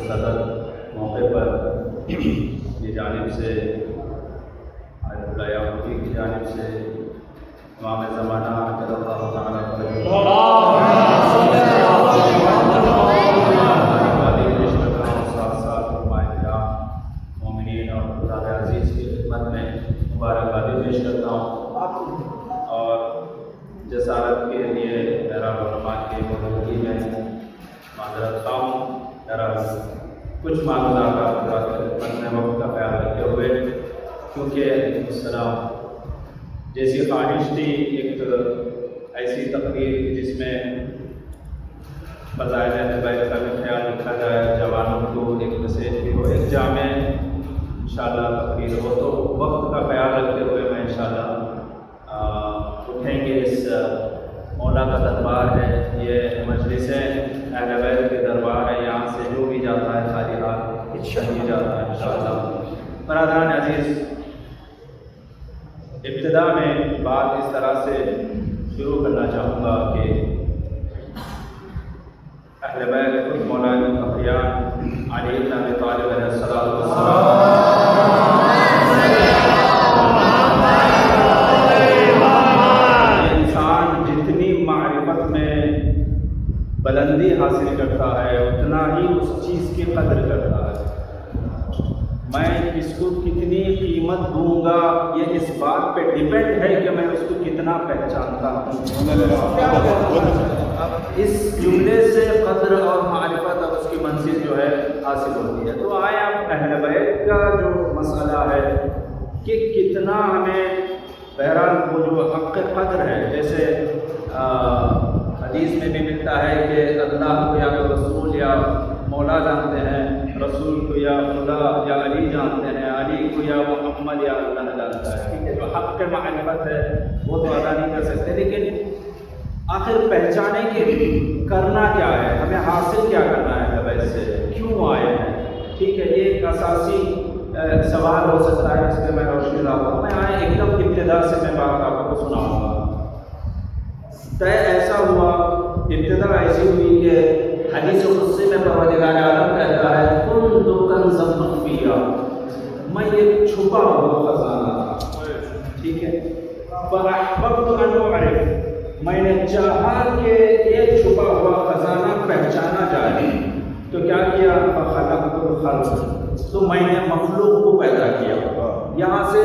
सदर मौके पर की जानिब से आयतुल्लाह की जानिब से इमाम ज़माना मोमिनीन और खुदा अज़ीज़ की खिदमत में मुबारकबादी पेश करता हूँ और जसारत के लिए मेरा उलमा की मौजूदगी में माजरत खाऊँ मेरा कुछ मालूमात अपने वक्त का ख्याल रखते हुए क्योंकि सलाम जैसी ख्वाहिश थी एक ऐसी तकरीर जिसमें बताया जाए बैठ का भी ख्याल रखा जाए जवानों को एक मैसेज भी हो एक जामे इंशाअल्लाह तकरीर हो तो वक्त का ख्याल रखते हुए मैं इंशाअल्लाह उठेंगे। इस मौला का दरबार है, ये मजलिसें अहले बैत के दरबार है, यहाँ से जो भी जाता है खाली हाथ नहीं जाता है इंशाअल्लाह। बरादरान अजीज़, इब्तिदा में बात इस तरह से शुरू करना चाहूँगा कि अहले बैत खुद मौलाना अखियार अली इब्न अबी तालिब अलैहिस्सलातु वस्सलाम। इंसान जितनी मारिफत में बुलंदी हासिल करता है उतना ही उस चीज़ की कदर करता है। मैं इसको कितनी कीमत दूंगा ये इस बात पे डिपेंड है कि मैं उसको कितना पहचानता हूँ। इस जुमले से कद्र और मारिफत और उसकी मंजिल जो है हासिल होती है। तो आए अब अहले बैत का जो मसला है कि कितना हमें बहरहाल वो जो हक़ कद्र है, जैसे हदीस में भी मिलता है कि अल्लाह को या रसूल या मौला जानते हैं, रसूल को या खुदा या अली जानते हैं, अली को या मोहम्मद या अल्लाह जानता है। ठीक है, जो हक़ मारिफत है वो तो अदा नहीं कर सकते, लेकिन आखिर पहचाने के करना क्या है, हमें हासिल क्या करना है, वैसे क्यों आए हैं। ठीक है, ये एक असासी सवाल हो सकता है जिसमें मैं रोशनी लाता हूँ। मैं आए एकदम इब्तिदा से मैं बात आपको सुनाऊँगा। तय ऐसा हुआ, इब्तिदा ऐसी हुई कि हदीस कुदसी में परवरदिगार आलम कहता है कुन्तु कंज़न मख़फ़िया, मैं एक छुपा हुआ खजाना था। ठीक है, फ़अहबब्तु अन उअरिफ़, मैंने चाहा कि एक छुपा हुआ खजाना पहचाना जाए, तो क्या किया, फ़ख़लक़तुल ख़ल्क़, तो मैंने मखलूक को पैदा किया। यहाँ से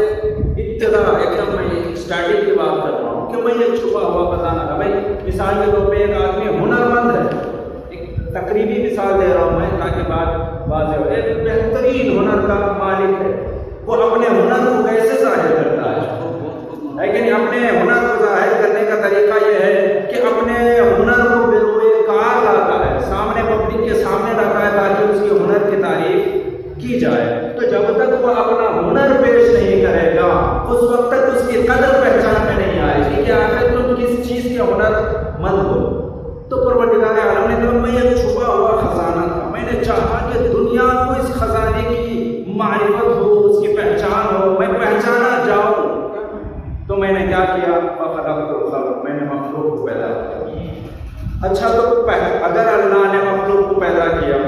इब्तिदा एकदम मैं स्टार्टिंग की बात कर रहा हूँ कि मैं एक छुपा हुआ खजाना था। भाई मिसाल के तौर पे एक आदमी हुनरमंद है, तकरीबी मिसाल दे रहा हूँ मैं ताकि बात वाज़ेह हो। एक बेहतरीन हुनर का मालिक है, वो अपने हुनर को कैसे ज़ाहिर करता है, लेकिन अपने हुनर को ज़ाहिर करने का तरीका यह है कि अपने हुनर को बिरोए कार लाता है, सामने पब्लिक के सामने लाता है ताकि उसके हुनर की तारीफ की जाए। तो जब तक वो अपना हुनर पेश नहीं करेगा उस वक्त तक उसकी कदर पहचान में नहीं आएगी कि आखिर तुम किस चीज़ के हुनरमंद हो। तो परवरदिगार आलम ने कहा मैं एक छुपा हुआ खजाना था, मैंने चाहा कि दुनिया को इस खजाने की मारिफत हो, उसकी पहचान हो, मैं पहचाना जाऊं। तो मैंने क्या किया, फ़ख़लक़तुल ख़ल्क़, मैंने मखलूक को पैदा किया। अच्छा, तो अगर अल्लाह ने मखलूक को पैदा किया,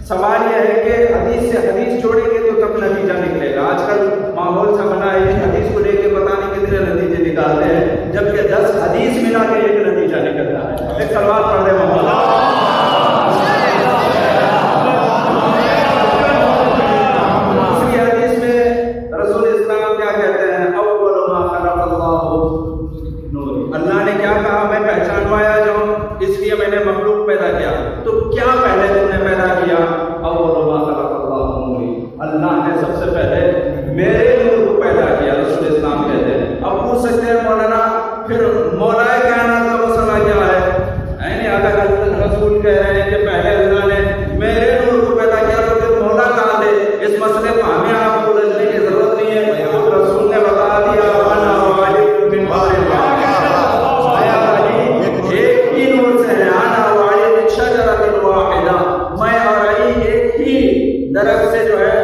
सवाल यह है कि हदीस से हदीस जोड़ेंगे तो तब नतीजा निकलेगा। आजकल माहौल सा बना है, हदीस को लेकर पता नहीं कितने नतीजे निकालते हैं, जबकि 10 हदीस मिला के एक नतीजा निकलता है। एक सलवात पढ़ दे मोहम्मद। दूसरी हदीस में रसूल इस्लाम क्या कहते हैं, अव्वलु मा खलक़ल्लाहु नूर, अल्लाह ने क्या कहा, मैं पहचानवाया जाऊं इसलिए मैंने मखलूक पैदा किया। तो क्या पहले तुमने पैदा किया, अव्वलु मा खलक़ल्लाहु नूरी, अल्लाह ने सबसे पहले मेरे नूर को पैदा किया, रसूल इस्लाम कहते हैं। अब पूछ सकते हैं मौलाना फिर मौलाए कायनात का मसला क्या है, अल्लाह रसूल कह रहे हैं कि पहले अल्लाह ने मेरे नूर को पैदा किया, तो फिर मौला कहाँ थे। इस मसले को हमें आपको उलझने की जरूरत नहीं है, तो रसूल ने बता दिया अना वालिद मिन नूरिल्लाह, एक ही नूर से है, अना वालिद शजरतिन वाहिदा, मैं और अली एक ही दरख्त से जो है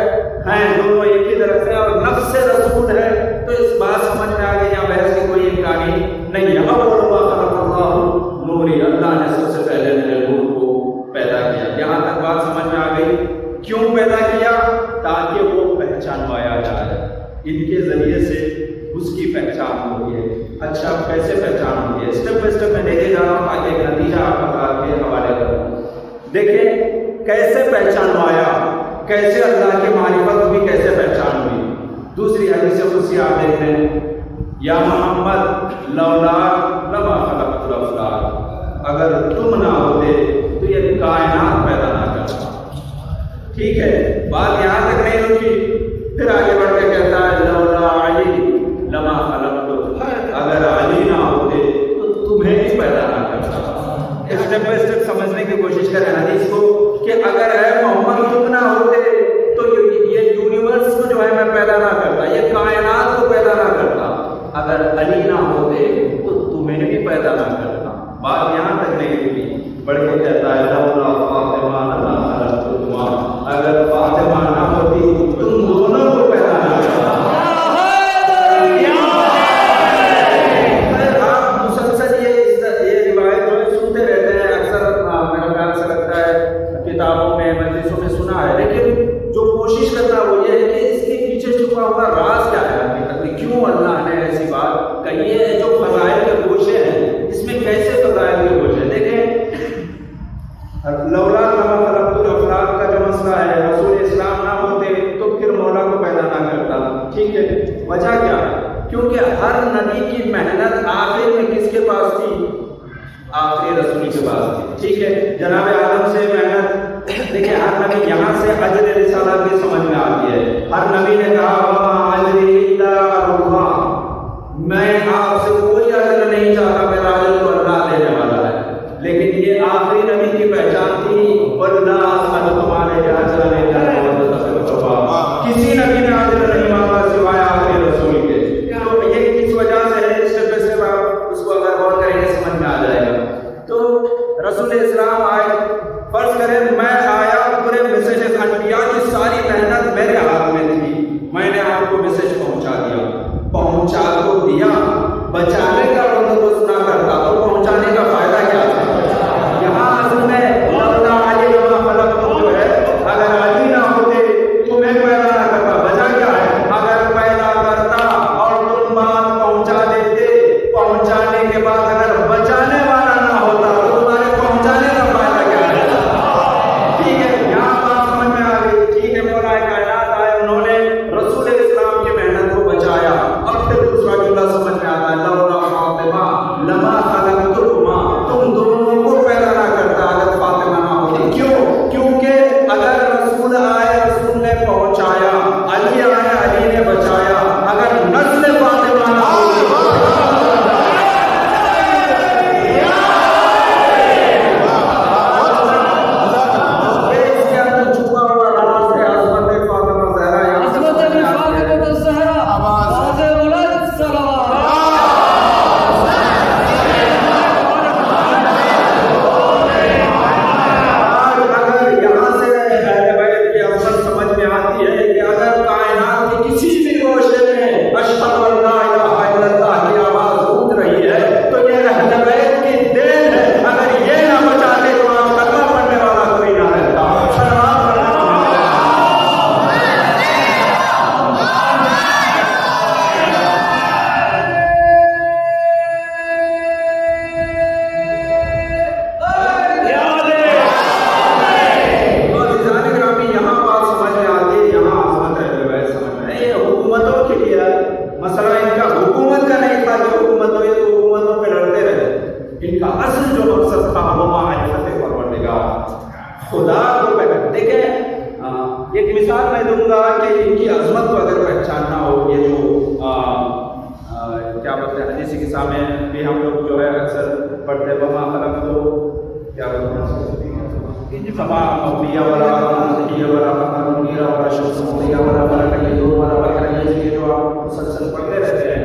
दोनों एक ही दरख्त से, और नफ्स से रसूल है। तो इस बात समझ में आ गई, यहाँ बहस की कोई इम्कानी नहीं है। अव्वलु मा खलक़ल्लाहु नूरी, अल्लाह ने सबसे पहले मेरे नूर को पैदा किया। यहाँ तक बात समझ में आ गई। क्यों पैदा किया, ताकि वो पहचानवाया जाए, इनके जरिए से उसकी पहचान होती है। अच्छा, कैसे पहचान होती है, स्टेप बाय स्टेप मैं लेके जा रहा हूँ ताकि एक नतीजा आपके हवाले करूँ। देखिए कैसे पहचानवाया, कैसे अल्लाह की मारिफत हुई, कैसे पहचान हुई। दूसरी हदीस कुदसी आप देख रहे हैं, या मोहम्मद लौला लमा खलक़तुल अफ़लाक, अगर तुम ना होते तो ये कायनात पैदा ना करता। ठीक है, बात यहाँ तक नहीं रुकी, फिर आगे बढ़ के कहता है लौला अली लमा खलक़तु, अगर अली ना होते तो तुम्हें ही पैदा ना करता। स्टेप बाय स्टेप समझने की कोशिश करें हदीस को कि अगर है मोहम्मद तुम ना होते तो ये यूनिवर्स को जो है मैं पैदा ना करता, ये कायनात को पैदा ना करता, अगर अली ना होते तो तुम्हें भी पैदा ना करता। बात यहाँ तक नहीं रुकी, बढ़ के कहता है लौला फातिमा लमा खलक़तुहुमा, अगर फातिमा ना होती तुम दोनों को पैदा ना करता। आप मुसलसल ये रिवायत जो सुनते रहते हैं, अक्सर मेरा लौला कमा खलक़तुल अफ़लाक का जो मसला है, रसूल इस्लाम ना होते तो फिर मौला को पैदा ना करता। ठीक है, वजह क्या? क्योंकि हर नबी की मेहनत आखिर में किसके पास थी? आखिरी रसूल के पास थी। ठीक है, जनाब आदम से मेहनत देखिए, हर नबी यहाँ से अजर रिसालत भी समझ में आती है। हर नबी ने कहा अजरी इल्ला अल्लाह, मैं आपसे कोई अजर नहीं चाहता, मेरा अजर तो अल्लाह देने वाला है। लेकिन ये आखिरी नबी की पहचान थी, किसी नबी ने अजर नहीं मांगा सिवाय आखिरी रसूल के। तो ये किस वजह से है, स्टेप बाय स्टेप आप उसको अगर गौर करेंगे समझ में आ जाएगा। तो रसूल इस्लाम आए, फर्ज करें मैं आया, पूरे मैसेज अनबिया की सारी मेहनत मेरे हाथ में थी, मैंने आपको मैसेज पहुंचा दिया, पहुंचा तो दिया, बचाने का बंदोबस्त ना करता तो पहुंचाने का फायदा क्या था? यहाँ असल में जो है, अगर अली ना होते तो मैं पैदा ना करता, वजह क्या है? अगर पैदा करता और तुम बात पहुंचा देते, पहुंचाने के बाद अगर बचाने वाला ना होता तो तुम्हारे पहुंचाने का फायदा क्या है? ठीक है, यहाँ बात समझ में आ गई। ठीक है, मौला कायनात आए, उन्होंने रसूल इस्लाम की मेहनत को बचाया। अब फिर दूसरा जुमला समझ में आता है, लौला फातिमा लमा खलक़तुहुमा, तुम दोनों को पैदा ना करता अगर फातिमा ना होती। क्यों? क्योंकि अगर रसूल आए, रसूल ने पहुंचाया, अली आए, अली ने बचाया, अगर नस्ल फातिमा ना होती इसके अंदर छुपा हुआ राज है अज़मत फातिमा ज़हरा। अज़मत फातिमा ज़हरा बाज़े बुलंद सलावत। अगर यहाँ से अहले बैत की अफसर समझ में आती है कि अगर कायनात के किसी भी गोशे में अशहदु अल्ला इलाहा इल्लल्लाह की आवाज गूंज रही है तो ये अहले बैत की देन है। अगर ये ना बचाते तो आज कलमा पढ़ने वाला कोई ना रहता। यहाँ बात समझ में आती है, यहाँ आज़मत अहले बैत समझ में आई। ये हुकूमतों के लिए मसला इनका हुकूमत का नहीं था कि हुकूमत हो, ये तो हुकूमतों पे लड़ते रहे। इनका असल जो मकसद था वो मारिफत परवरदिगार, खुदा को पहचान। देखें, एक मिसाल मैं दूंगा कि इनकी अजमत को अगर पहचानना हो, ये जो क्या बोलते हैं हदीस की सामने भी हम लोग जो है अक्सर पढ़ते हैं, वमा खलक़ तो क्या बोलते हैं समा मौलिया वाला ये वाला मीरा वाला शख्स मौलिया वाला ये दो वाला वगैरह ये जो आप मुसलसल पढ़ते रहते हैं।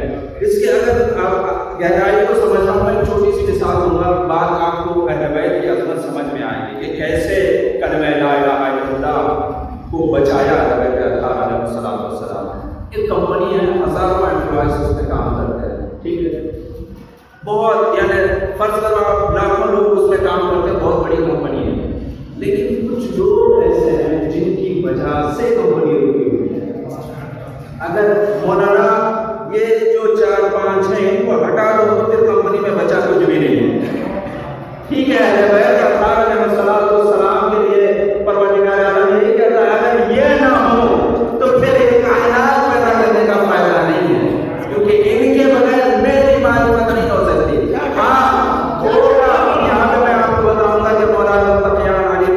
इसके अगर आप गहराई को समझना हो, मैं छोटी सी मिसाल दूंगा, बात आपको अहले बैत की अज़मत समझ में आएगी कि कैसे कलमे ला इलाहा इल्लल्लाह को बचाया नबी अलैहिस्सलाम। एक कंपनी है, हज़ारों एम्प्लॉयज उसमें काम करते हैं। ठीक है, बहुत यानी फर्ज करो आप लाखों लोग उसमें काम करते हैं, बहुत बड़ी कंपनी है। लेकिन कुछ लोग ऐसे हैं जिनकी वजह से कंपनी रुकी हुई है। अगर मौलाना ये जो 4-5 हैं इनको हटा दो तो फिर कंपनी में बचा कुछ भी नहीं है। ठीक है, अहले बैत अलैहिस्सलाम के लिए परवरदिगार आलम यही कहता है, अगर ये ना हो तो फिर एक कायनात पैदा करने का फायदा नहीं है, क्योंकि इनके बगैर मेरी मारिफत नहीं हो सकती। हाँ, थोड़ा यहाँ पे मैं आपको बताऊंगा कि मौलाना तकियान अली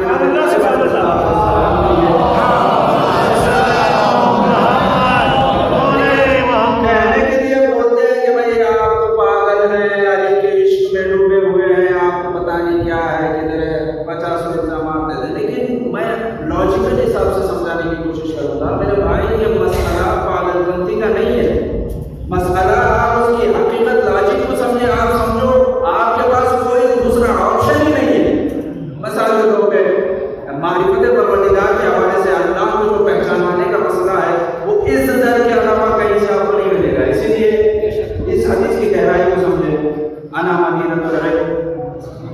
कहने के लिए बोलते हैं कि भाई आप तो पागल हैं, अली के इश्क में डूबे हुए हैं, आपको पता नहीं क्या है, किधर 50 इल्जाम दे दें। लेकिन मैं लॉजिकल हिसाब से समझाने की कोशिश करूंगा मेरे भाई, ये मसला पागलपंती का नहीं है। मसला आप उसकी हकीकत लॉजिक को समझे, आप समझो आपके पास कोई दूसरा ऑप्शन ही नहीं है। मसाल के तौर पे मारिफत परवरदिगार के हवाले से अल्लाह को जो पहचानने का मसला है वो इस दर के अलावा कहीं से आपको नहीं मिलेगा। इसीलिए इस हदीस की गहराई को समझे। अना मदीनतुल इल्म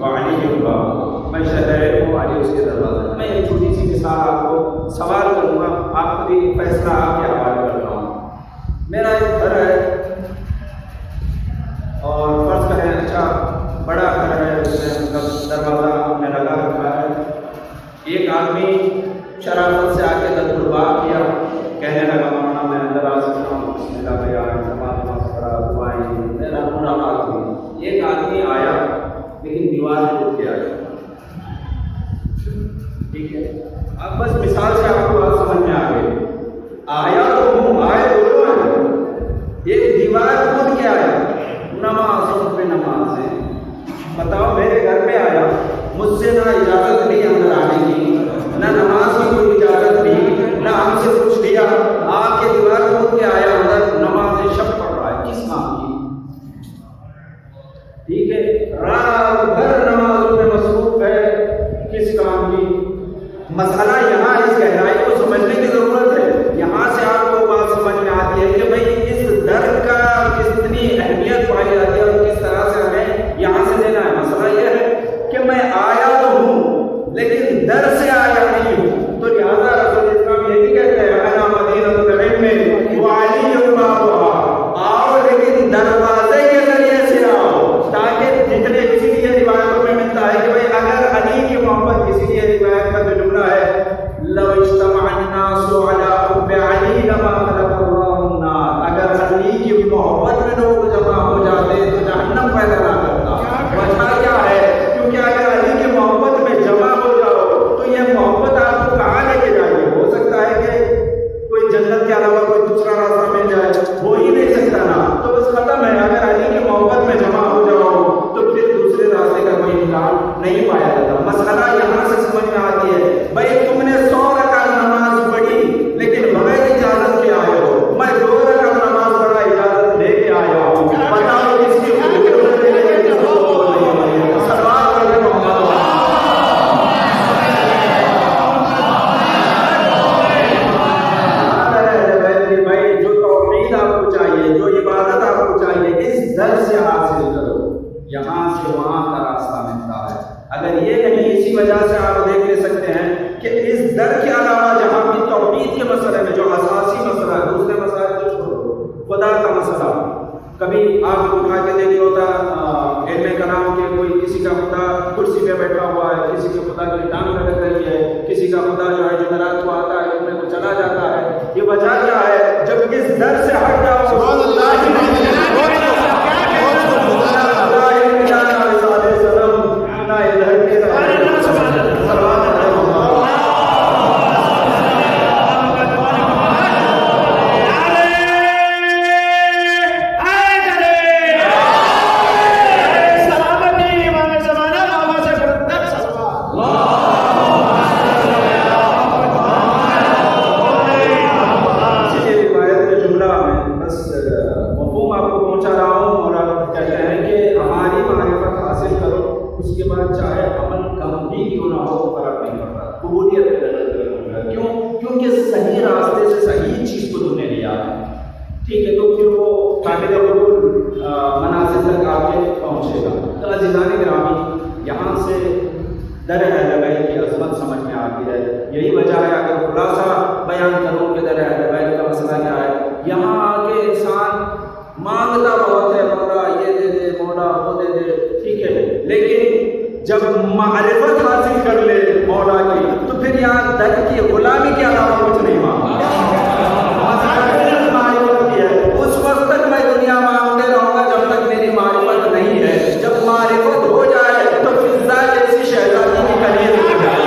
व अली बाब, मैं शहर हूँ, अली उसके दरवाज़ा। मैं एक छोटी सी मिसाल आपको सवाल करूँगा, आप भी फैसला आपके हवाले कर रहा हूँ। मेरा एक घर है और फर्ज करें अच्छा बड़ा घर है, उसमें मतलब दरवाज़ा हमने लगा रखा है, एक आदमी शराफत से आके दस्तुरबार किया, कहने लगा मौलाना मैं अंदर आ सकता हूँ, बिस्मिल्लाह भैया नमाज पढ़ा दुआएं, मेरा पूरा हाल हुई। एक आदमी आया लेकिन दीवार में रुक गया। ठीक है, अब बस मिसाल से आपको बात समझ में आ गई। आया तो हूँ, आए दोनों हैं, एक दीवार कूद के आया नमाजों पे नमाज है। बताओ मेरे घर में आया, मुझसे ना इजाजत ली अंदर आने की, ना नमाज की कोई इजाजत ली, ना हमसे कुछ लिया, आपके दीवार कूद के आया अंदर नमाज शब पढ़ रहा है, किस काम की? ठीक है, रात भर नमाजों में मसरूफ है, किस काम की? मसला यहाँ इस गहराई को समझने की जरूरत है। यहाँ से आपको बात समझ में आती है कि भाई इस दर का कितनी अहमियत पाई जाती है और किस तरह से हमें यहाँ से लेना है। मसला यह है कि मैं आया तो हूँ लेकिन दर से आया नहीं हूँ, तो लिहाजा रसूल इस्लाम यही कहते हैं अना मदीनतुल इल्म व अली आओ, लेकिन दरवाजे के जरिए से आओ, ताकि जितने इसीलिए रिवायतों में मिलता है कि भाई अगर अली की मोहब्बत, इसीलिए रिवायत का जो जुमला है लव इज्तमअन नासु अला हुब्बि अली लमा खलक़ल्लाहु अन्नार, अगर अली की मोहब्बत में लोग जमा हो जाते तो जहन्नम पैदा ना करता। वजह क्या है? क्योंकि अगर अली की मोहब्बत में जमा हो जाओ तो यह मोहब्बत आपको कहाँ लेके जाएगी? हो सकता है कि कोई जन्नत के अलावा कोई दूसरा रास्ता मिल जाए, हो ही नहीं सकता ना, तो बस खत्म है। अगर अली की मोहब्बत में जमा हो जाओ तो फिर दूसरे रास्ते का कोई निकाल नहीं पाया जाता। मसला यहाँ से समझ में आती है, भाई तुमने 100 रकात नमाज पढ़ी लेकिन बगैर इजाजत के आए हो, मैं 2 रकात नमाज पढ़ा इजाजत लेके आया हूँ, बताओ इसकी यहाँ से वहां का रास्ता मिलता है। अगर ये नहीं, इसी वजह से आप देख ले सकते हैं कि इस दर के अलावा जहाँ भी तौहीद के मसले में जो असासी मसला है, दूसरे मसाइल तो छोड़ो, खुदा का मसला कभी आप उठा के देख लो इल्म कलाम के कोई किसी का खुदा कुर्सी पे बैठा हुआ है, किसी के खुदा की टांग लटक रही है, किसी का खुदा जो है जुमेरात को आता है जुम्मे को चला जाता है। ये वजह क्या है? जब इस दर से हट जाओ यही वजह है। अगर खुलासा बयान करूं कि दर अहल बैत का मसला क्या है, यहाँ आके इंसान मांगता बहुत है, मौला ये दे दे, मौला वो दे दे, ठीक है, लेकिन जब मारिफत हासिल कर ले मौला की तो फिर यहाँ दर की गुलामी के अलावा कुछ नहीं मांगा। मारिफत की है, उस वक्त तक मैं दुनिया मांगते रहूंगा जब तक मेरी मारिफत नहीं है। जब मारिफत हो जाए तो फिजा जैसी शहजादी की कलीज हो जाए।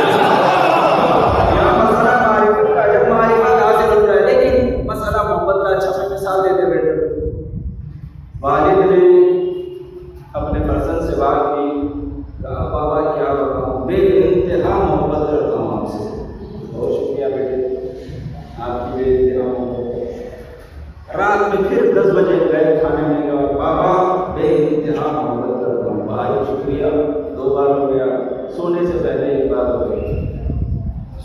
वालिद ने अपने फर्जंद से बात की, कहा बाबा क्या बताऊँ, बेइंतहा मोहब्बत करता हूँ आपसे। बहुत शुक्रिया बेटे, आपकी बेइंतहा मोहब्बत। रात में फिर 10 बजे गए खाने में, कहा बाबा बेइंतहा मोहब्बत करता हूँ। भाई शुक्रिया, 2 बार हो गया, सोने से पहले 1 बार हो गई।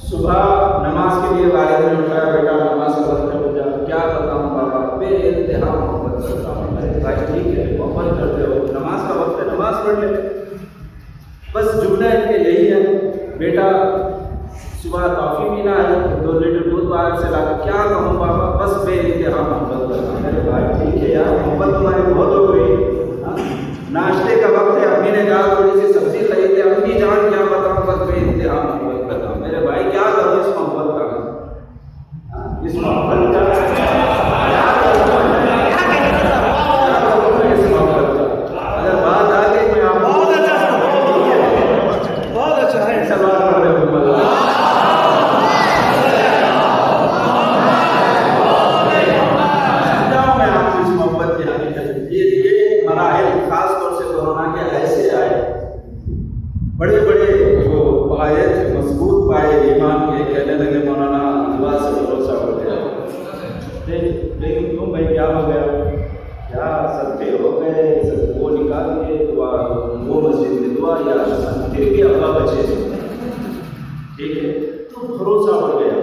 सुबह नमाज के लिए वालिद ने उठाया, बेटा नमाज का वक्त हो जा। क्या बताऊँ बाबा, बेइंतहा मोहब्बत करता हूँ। भाई ठीक है, मोहब्बत करते हो, नमाज का वक्त है, नमाज पढ़ ले। बस जुमला इनके यही है, बेटा सुबह कॉफी पीना है, 2 लीटर दूध बाहर से ला। क्या कहूँ बाबा, बस बेइंतहा मोहब्बत करता हूँ। अरे भाई ठीक है यार, मोहब्बत तुम्हारी बहुत हो गई। नाश्ते का वक्त है, अम्मी ने कहा थोड़ी सी सब्जी खरीदे, अम्मी जान क्या बताऊँ, बस बेइंतहा मोहब्बत करता हूँ। सलवार पढ़ रहे हो मैं आपको इस मोहब्बत की हकीकत ये मराहिल खास तौर से कोरोना के ऐसे आए, बड़े बड़े जो पाए थे मजबूत पाए ईमान के, कहने लगे मौलाना दुआ से भरोसा हो गया। लेकिन क्यों भाई, क्या हो गया, क्या सत्य हो गए, सब वो निकाल के दुआ, वो मस्जिद में दुआ या फिर भी अल्लाह बचे, ठीक है, तो भरोसा हो गया।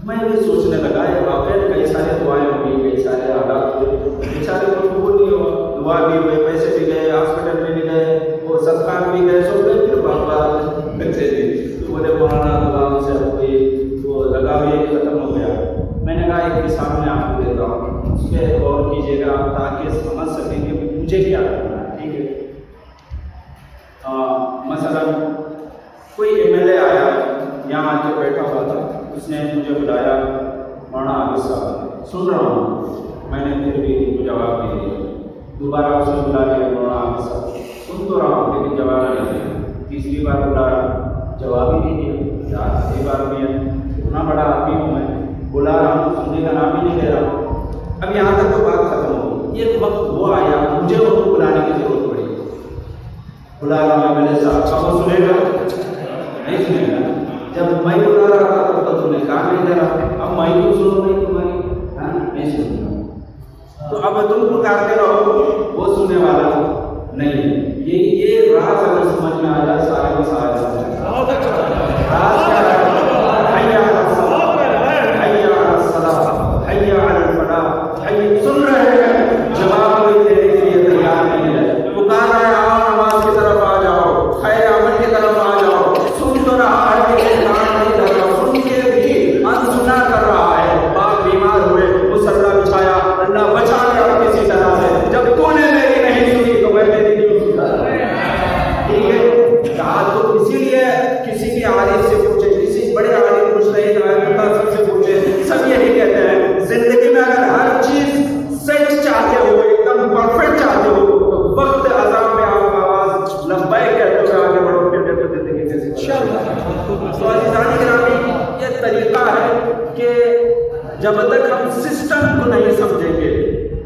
मैं ये सोचने लगा ये वाकई कई सारे दुआएं हुई, कई सारे हालात हुए, बेचारे को कबूल नहीं हुआ, दुआ भी हुए, पैसे भी गए, हॉस्पिटल में भी गए, वो सदका भी गए, सब गए, फिर बाबा बचे थे। तो बोले मौलाना दुआ से कोई वो लगा हुआ खत्म हो गया। मैंने कहा एक मिसाल मैं आपको देता हूँ, उस पर गौर कीजिएगा ताकि समझ सकें कि मुझे क्या करना है, ठीक है। मसलन कोई एमएलए आया, यहाँ आके बैठा हुआ था, उसने मुझे बुलाया, मौलाना आबिद साहब सुन रहा हूँ, मैंने फिर भी जवाब नहीं दिया। दोबारा उसने बुला लिया, मौलाना आबिद साहब सुन तो रहा हूँ लेकिन जवाब नहीं दिया। तीसरी बार बुलाया, जवाब ही नहीं दिया। यार ये बार भी है, इतना बड़ा आदमी हूँ मैं, बुला रहा हूँ, सुनने का नाम ही नहीं ले रहा हूँ। अब यहाँ तक तो बात खत्म हो गई। एक वक्त वो आया, मुझे उसको बुलाने की जरूरत पड़ी, बुला रहा मेरे साथ, अब वो सुनेगा नहीं सुनेगा। जब मैं बुला रहा था तब तो तुमने काम नहीं दे रहा, अब मैं तो सुनो नहीं तुम्हारी, हाँ नहीं सुनूंगा। तो अब तुम पुकारते रहो, वो सुनने वाला नहीं है। ये राज अगर समझ में आ जाए सारे में सारे राज क्या है, सुन रहे हैं, जवाब कोई देने के लिए तैयार नहीं है। पुकार रहे हैं, आओ नमाज की तरफ आ जाओ, खैर अमल की तरफ आ जाओ, सुन तो रहा है लेकिन काम नहीं कर रहा, सुन के भी अनसुना कर रहा है। बाप बीमार हुए, मुसल्ला बिछाया, अल्लाह बचा लिया किसी तरह से, जब तूने मेरी नहीं सुनी तो मैं मेरी नहीं सुनता, ठीक है। कहा तो इसीलिए किसी भी आलिम से पूछे, किसी बड़े आलिम मुश्तहिद सबसे पूछे, सब यही कहते हैं जिंदगी में अगर हर चीज सच चाहते हो, एकदम परफेक्ट चाहते हो, तो वक्त अज़ान में आपका आवाज लब्बैक कहते हुए आगे बढ़ो, फिर जिंदगी कैसे तो अज़ीज़ानी गिरामी, ये तरीका है कि जब तक हम सिस्टम को नहीं समझेंगे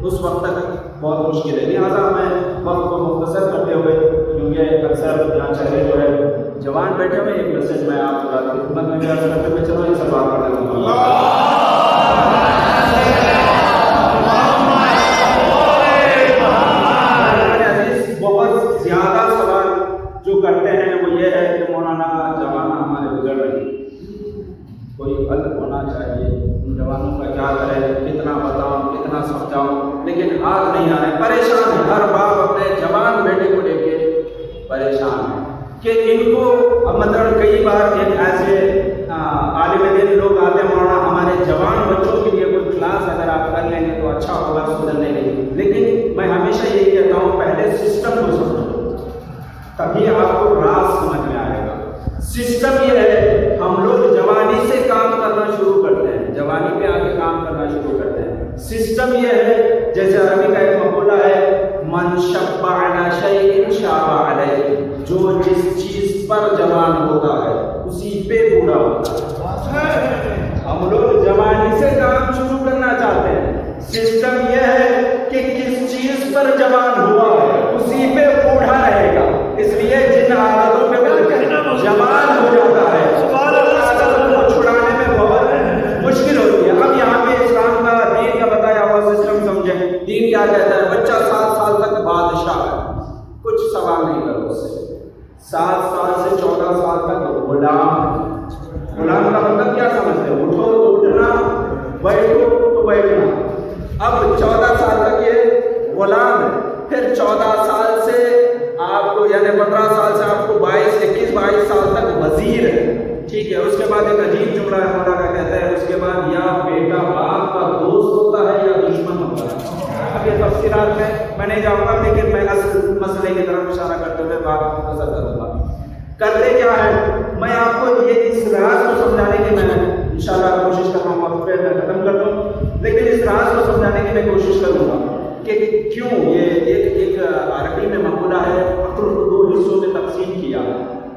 उस वक्त तक बहुत मुश्किल है। लिहाजा मैं वक्त को मुख्तसर करते हुए, क्योंकि अक्सर यहाँ चेहरे जो है जवान बैठे हुए, एक मैसेज मैं आपका खिदमत में करते हुए चलो एक सवाल कर दूँगा। बहुत ज्यादा सवाल जो करते हैं वो ये है कि मौलाना जवाना हमारे बिगड़ रही, कोई हल होना चाहिए, जवानों का क्या करें, कितना बताऊं, कितना समझाऊं, लेकिन हाथ नहीं आ रहे, परेशान है। हर बाप अपने जवान बेटे को लेके परेशान है कि इनको, अब मतलब कई बार एक ऐसे आलिम दिन लोग आते हैं, मौलाना हमारे जवान बच्चों के लिए कोई क्लास अगर आप कर लेंगे तो अच्छा होगा, सुधरने के लिए। लेकिन मैं हमेशा यही कहता हूँ, पहले सिस्टम को समझो, तभी आपको राज समझ में आएगा। सिस्टम ये है, हम लोग जवानी से काम करना शुरू करते हैं, जवानी पे आके काम करना शुरू करते हैं। सिस्टम ये है, जैसे अरबी का एक मक़ूला है, मन शब्बा अला शैइन शाबा अलैहि, जो जिस चीज पर जवान होता है उसी पे बूढ़ा होता है। हम लोग जवानी से काम शुरू करना चाहते हैं, सिस्टम यह है कि किस चीज पर जवान हुआ है उसी पे बूढ़ा रहेगा। इसलिए जिन आदतों पे जवान हो जाता है आदतों को छुड़ाने में बहुत मुश्किल होती है। अब यहाँ पे इस्लाम का, दीन का बताया हुआ सिस्टम समझें। दीन क्या कहता है, बच्चा 7 साल तक बादशाह है, कुछ सवाल नहीं करो उससे। 7 साल से 14 साल तक गुलाम। गुलाम का मतलब क्या समझते हो, उठो तो उठना, बैठो तो बैठना। अब 14 साल तक ये गुलाम है, फिर 14 साल से आपको, यानी 15 साल से आपको 22, 21, 22 साल तक वजीर है, ठीक है। उसके बाद एक अजीब जुमला है मौलाना का, कहता है उसके बाद या बेटा बाप का दोस्त होता है या दुश्मन होता है। अब ये तफसीलात में मैं नहीं जाऊँगा, लेकिन मैं असल मसले की तरफ इशारा करते हुए बात मुख्तसर करूँगा। करते क्या है, मैं आपको ये इस राज को समझाने की मैं इंशाल्लाह कोशिश कर रहा हूँ, आप फिर मैं खत्म कर दूँ, लेकिन इस राज को समझाने की मैं कोशिश करूँगा कि क्यों ये एक अरबी में मक़ूला है, अक्ल को 2 हिस्सों में तकसीम किया।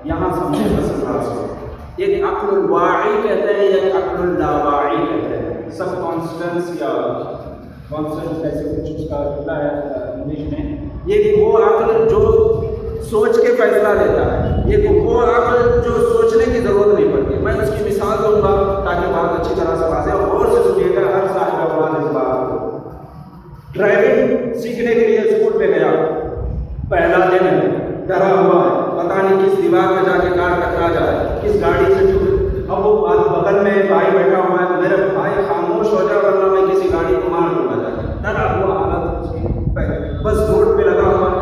यहाँ समझे मसला से। एक अक्लुल वाई कहते हैं, एक अक्लुल लावाई कहते हैं। सब कॉन्स्टेंस या कॉन्स्टेंस ऐसे कुछ उसका होता है इंग्लिश में। ये वो अक्ल जो सोच के फैसला लेता है, ये वो अक्ल जो सोचने की जरूरत नहीं पड़ती। मैं उसकी मिसाल दूंगा ताकि बात अच्छी तरह से समझे और से सुनिएगा। हर साल का बात इस बात को, ड्राइविंग सीखने के लिए स्कूल पे गया, पहला दिन डरा हुआ है, पता नहीं किस दीवार में जाके कार टकरा जाए, किस गाड़ी से अब वो बगल में भाई बैठा हुआ है, मेरे भाई खामोश हो जाए वरना मैं किसी गाड़ी को मार दूंगा जाके। डरा हुआ हालत उसकी, बस रोड पे लगा हुआ है।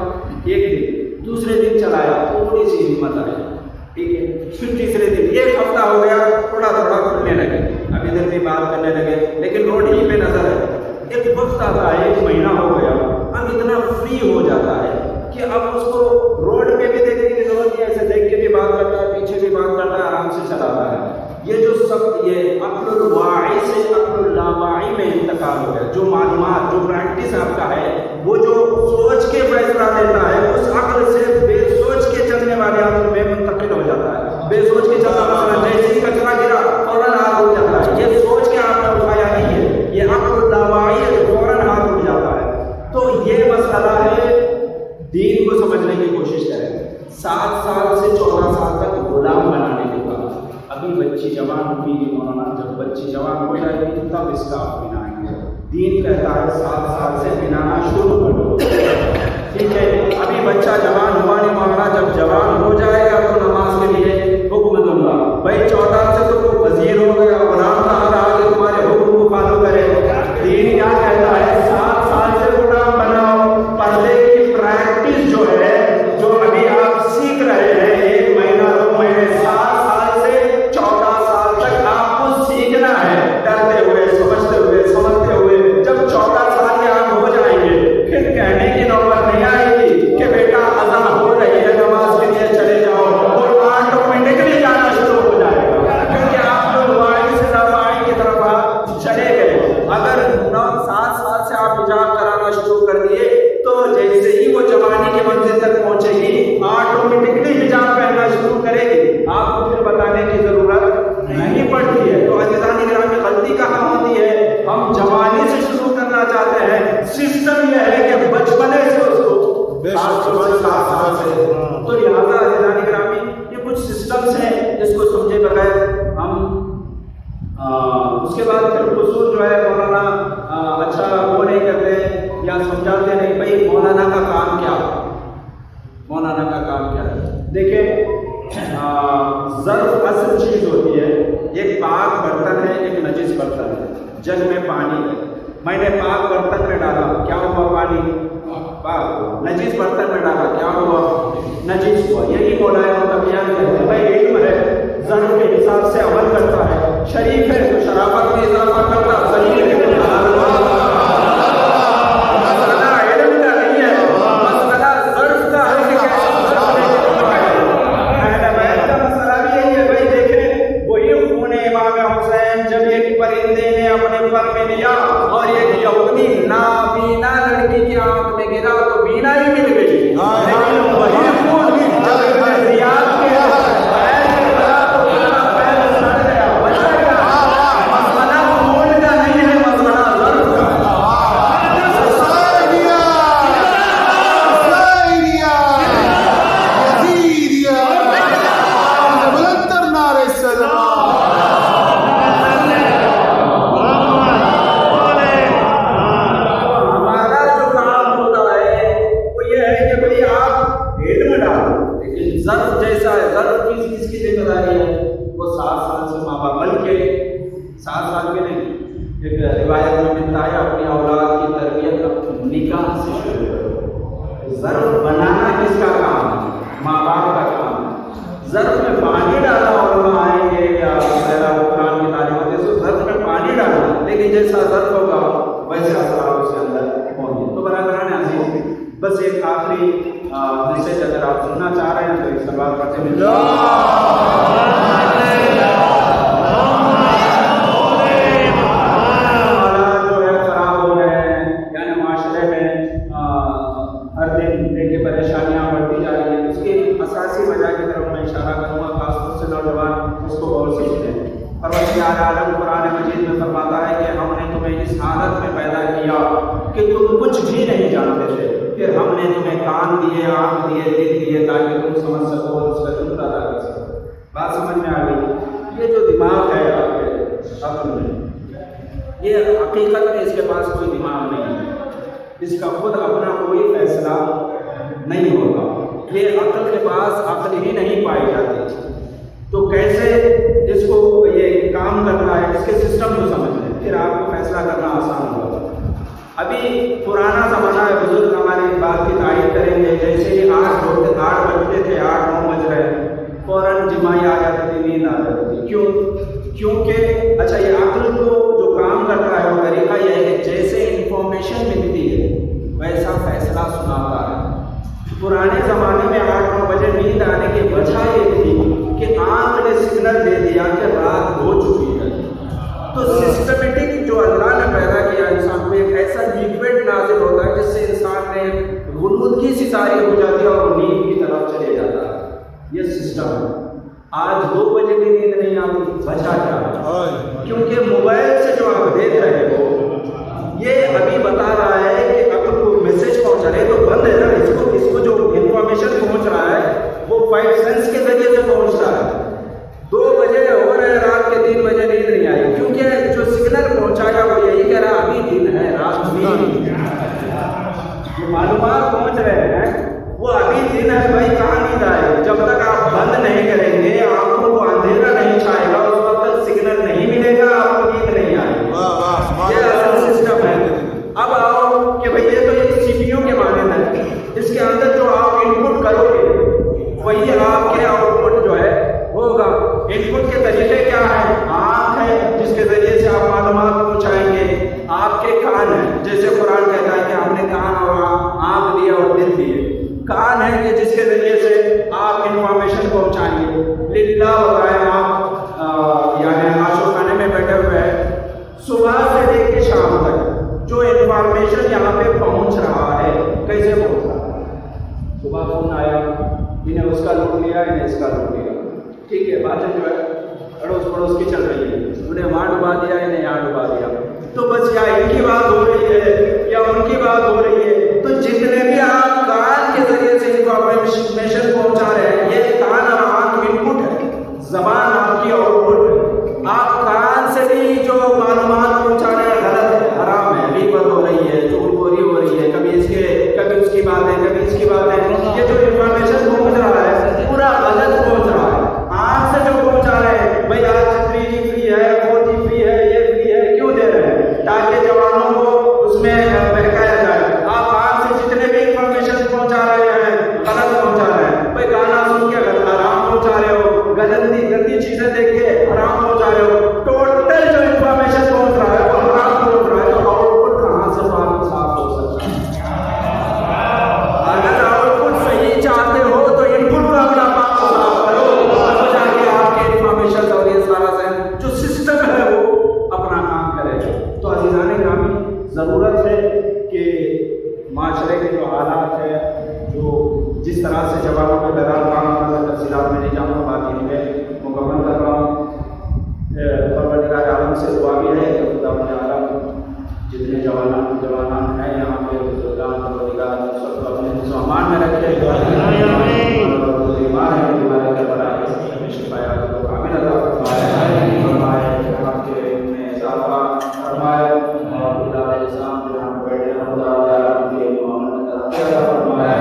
एक दिन, दूसरे दिन चलाया, थोड़ी सी हिम्मत आई, ठीक है। फिर तीसरे दिन, एक हफ्ता हो गया, थोड़ा थोड़ा खुलने लगे, अब इधर भी बात करने लगे, लेकिन रोड ही पे नजर है। एक वक्त आता है, 1 महीना हो गया, अब इतना फ्री हो जाता है कि अब उसको रोड पे भी देखने की जरूरत नहीं है, ऐसे देख के भी बात करता है, पीछे भी बात करता है, आराम से चलाता है। ये जो सब ये अक्लुल वाई से अक्लुल लावाई में इंतकाल हो गया। जो मालूमात, जो प्रैक्टिस आपका है, वो जो सोच के फैसला लेता है, उस अक्ल से बेसोच के चलने वाले अक्ल में मुंतकिल हो जाता है। बेसोच के चलने वाला जैसे ही कचरा गिरा फौरन हाथ उठ जाता है। ये सोच के आपने उठाया नहीं है, ये अक्लुल लावाई है, फौरन हाथ उठ जाता है। तो ये मसला है, दीन को समझने की कोशिश करें। 7 साल से 14 साल तक गुलाम बनाने के बाद अभी बच्ची जवान हुई, मौलाना जब बच्ची जवान हो जाएगी तब इसका बिना आएंगे। दीन कहता है 7 साल से बिनाना शुरू कर दो, ठीक है। अभी बच्चा जवान हुआ नहीं मौलाना, जब जवान हो जाएगा तो नमाज के लिए हुक्म दूंगा। भाई 14 से तो वो वजीर हो गया, गुलाम कहा रहा कि तुम्हारे हुक्म को फॉलो करे। दीन क्या कहता है? 7 साल से गुलाम बनाओ। पर्दे की प्रैक्टिस जो है, जो अभी आप सीख रहे हैं, 1 महीना 2 महीने 7 साल से 14 साल तक आपको सीखना है, डरते हुए, समझते हुए। जब 14 साल के आप हो जाएंगे, फिर कहने की नौबत नहीं आएगी कि बेटा अज़ान हो रही है, नमाज के लिए चले जाओ, और ऑटोमेटिकली जाना शुरू हो जाएगा, क्योंकि आप लोग वाई से लावाई की तरफ आप चले गए। अगर 7 साल से आप हिजाब कराना शुरू कर दिए तो जैसे ही वो जवानी की मंजिल तक पहुंचेगी, ऑटोमेटिकली हिजाब पहनना शुरू करेगी, आपको फिर बताने की जरूरत नहीं पड़ती है। तो अज़ीज़ान गिरामी, गलती कहाँ होती है? हम जवानी से शुरू करना चाहते हैं। सिस्टम यह है कि बचपने से उसको 7 साल से, तो लिहाजा अज़ीज़ान गिरामी, ये कुछ सिस्टम्स हैं जिसको समझे बगैर हम उसके बाद फिर उसूल जो है मौलाना अच्छा वो नहीं करते या समझाते नहीं। भाई मौलाना का काम क्या है? मौलाना का काम क्या है? देखिए, ज़र्फ़ असल चीज़ होती है। एक पाक बर्तन है, एक नजिस बर्तन है। जग में पानी है, मैंने पाक बर्तन में डाला, क्या हुआ? पानी पाक। नजिस बर्तन में डाला, क्या हुआ? नजिस हुआ। यही मौलाना का बयान कहते हैं। भाई इल्म है, ज़र्फ़ के हिसाब से अमल करता है, शरीफ है तो शराफत में इजाफा करता, शरीफ है मसला इल्म का नहीं है, मसला ज़र्फ़ का है कि कैसे मसला भी यही है। भाई देखें, वही खून इमाम हुसैन जब एक परिंदे ने अपने पर में लिया और एक यहूदी नाबीना लड़की की आंख में गिरा तो बीना ही मिल गई, लेकिन वही खून जब रियाद के बस एक आखिरी मैसेज अगर आप सुनना चाह रहे हैं तो एक सवाल करते हैं। जो है खराब हो रहे हैं, यानी माशरे में हर दिन देखिए परेशानियां बढ़ती जा रही हैं। उसकी असासी वजह की तरफ मैं इशारा प्यारा आलम कुरान मजीद में फरमाता है कि हमने तुम्हें इस हालत में पैदा किया कि तुम कुछ भी नहीं जानते थे, फिर हमने तुम्हें कान दिए, आँख दिए, दिल दिए ताकि तुम समझ सको और उसका जुमला अदा कर सको। बात समझ में आ गई? ये जो दिमाग है आपके अक्ल में, ये हकीकत में इसके पास कोई दिमाग नहीं है, इसका खुद अपना कोई फैसला नहीं होगा। ये अक्ल के पास अक्ल ही नहीं पाई जाती, तो कैसे इसको ये काम कर रहा है, इसके सिस्टम को समझ लें, फिर आपको फैसला करना आसान होगा। अभी पुराना ज़माना है, बुजुर्ग हमारे बात की तारीफ करेंगे, जैसे ही 8 बजते थे, 8-9 बज रहे, फ़ौरन जिमाई आ जाती थी, नींद आ जाती थी। क्यों? क्योंकि अच्छा ये अक्ल को जो काम करता है वो तरीका यह है कि जैसे इंफॉर्मेशन मिलती है वैसा फैसला सुनाता है। पुराने ज़माने में 8-9 बजे नींद आने की वजह ये थी कि आँख ने सिग्नल दे दिया कि रात हो चुकी है। तो सिस्टमेटिक जो अल्लाह ने पैदा किया इंसान को, एक ऐसा लिक्विड नाजिल होता है जिससे इंसान में गुलमुदगी सी सारी हो जाती है और नींद की तरफ चले जाता है। ये सिस्टम है। आज 2 बजे भी नींद नहीं आती, वजह क्या है? क्योंकि मोबाइल से जो आप देख रहे हो ये अभी बता रहा है कि अगर कोई मैसेज पहुंचा रहे तो बंद है ना, इसको जो इंफॉर्मेशन पहुंच रहा है वो 5 सेंस के जरिए से पहुंच रहा है। 2 बजे हो रहे हैं, रात के 3 बजे नींद नहीं आई, क्योंकि जो सिग्नल पहुंचाया वो यही कह रहा अभी दिन है, रात नहीं। जो मालूमात पहुंच रहे हैं वो अभी दिन है भाई, कहाँ नींद आए? जब तक आप बंद नहीं करेंगे, आंखों को अंधेरा नहीं छाएगा, उस वक्त तक सिग्नल नहीं मिलेगा, आपको नींद नहीं आएगी। ये असल सिस्टम है। अब आओ कि भाई ये तो एक CPU के माने है, इसके अंदर जो आप इनपुट करोगे वही आपके आउटपुट जो है होगा। इनपुट के तरीके क्या है? आँख है जिसके जरिए से आप मालूमात पहुंचाएंगे, आपके कान है, जैसे कुरान कहता है कि हमने कान और आँख दिया और दिल दिए। कान है कि जिसके जरिए से आप इंफॉर्मेशन पहुंचाएंगे। लिल्ला बताए आप यानी आशो खाने में बैठे हुए हैं, सुबह से लेकर शाम तक जो इंफॉर्मेशन यहाँ पे पहुंच रहा है, कैसे पहुंच रहा है? सुबह फोन आया, इन्हें उसका लूट लिया, इन्हें इसका लूट लिया, ठीक है, बातें जो है अड़ोस पड़ोस की चल रही है, उन्हें वहाँ डुबा दिया, इन्हें यहाँ डुबा दिया, तो बस या इनकी बात हो रही है या उनकी बात हो रही है। तो जितने भी आप कान के जरिए से इंफॉर्मेशन पहुंचा रहे हैं, ये कान और आँख इनपुट है, जबान आपकी आउटपुट है। आप कान से भी जो मालूमात पहुंचा रहे हैं गलत है, हराम है, गीबत हो रही है, चुगलखोरी हो रही है, कभी उसकी बातें, कभी इसकी बातें, ये जो इंफॉर्मेशन पहुंच रहा है पूरा गलत पहुंच रहा है। आँख से जो पहुंचा रहे हैं, भाई आज 3G फ्री है, 4G फ्री है, ये फ्री है, क्यों दे रहे हैं? ताकि जवानों को उसमें बहकाया जाए। आप आँख से जितने भी इंफॉर्मेशन पहुंचा रहे हैं गलत पहुंचा रहे हैं। भाई गाना सुन के हराम पहुंचा रहे हो, गंदी चीजें देख के हराम पहुंचा रहे हो, टोटल जो इंफॉर्मेशन पहुंच रहा है वो हराम पहुंच रहा है। तो आउटपुट कहाँ से आपको साफ हो सकता है? अगर आउटपुट सही चाहते हो तो इनपुट को अपना पाप साफ करो, तो जाके आपके इंफॉर्मेशन और ये सारा जो सिस्टम है वो अपना काम करेगा। तो अज़ीज़ान ग्रामी, ज़रूरत है कि माशरे के जो हालात है, जो जिस तरह से जवानों के दौरान काम करना, तफसीलात में नहीं जाऊँगा, बाकी में मुकम्मल कर रहा हूँ। परवरदिगार आलम से दुआ भी है कि खुदा आलम जितने जवान हैं यहाँ पे परवरदिगार सबको अपने सामान में रखे, और बीमार है बीमारी का बड़ा शिफाया को कामिल अता फरमाए, आपके में इजाफा फरमाए, और खुदा के सामने यहाँ बैठे खुदा के मोहम्मद अता फरमाए,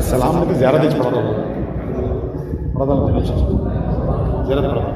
सलाम लेके ज़्यादा देश पड़ा था ज़्यादा पड़ा था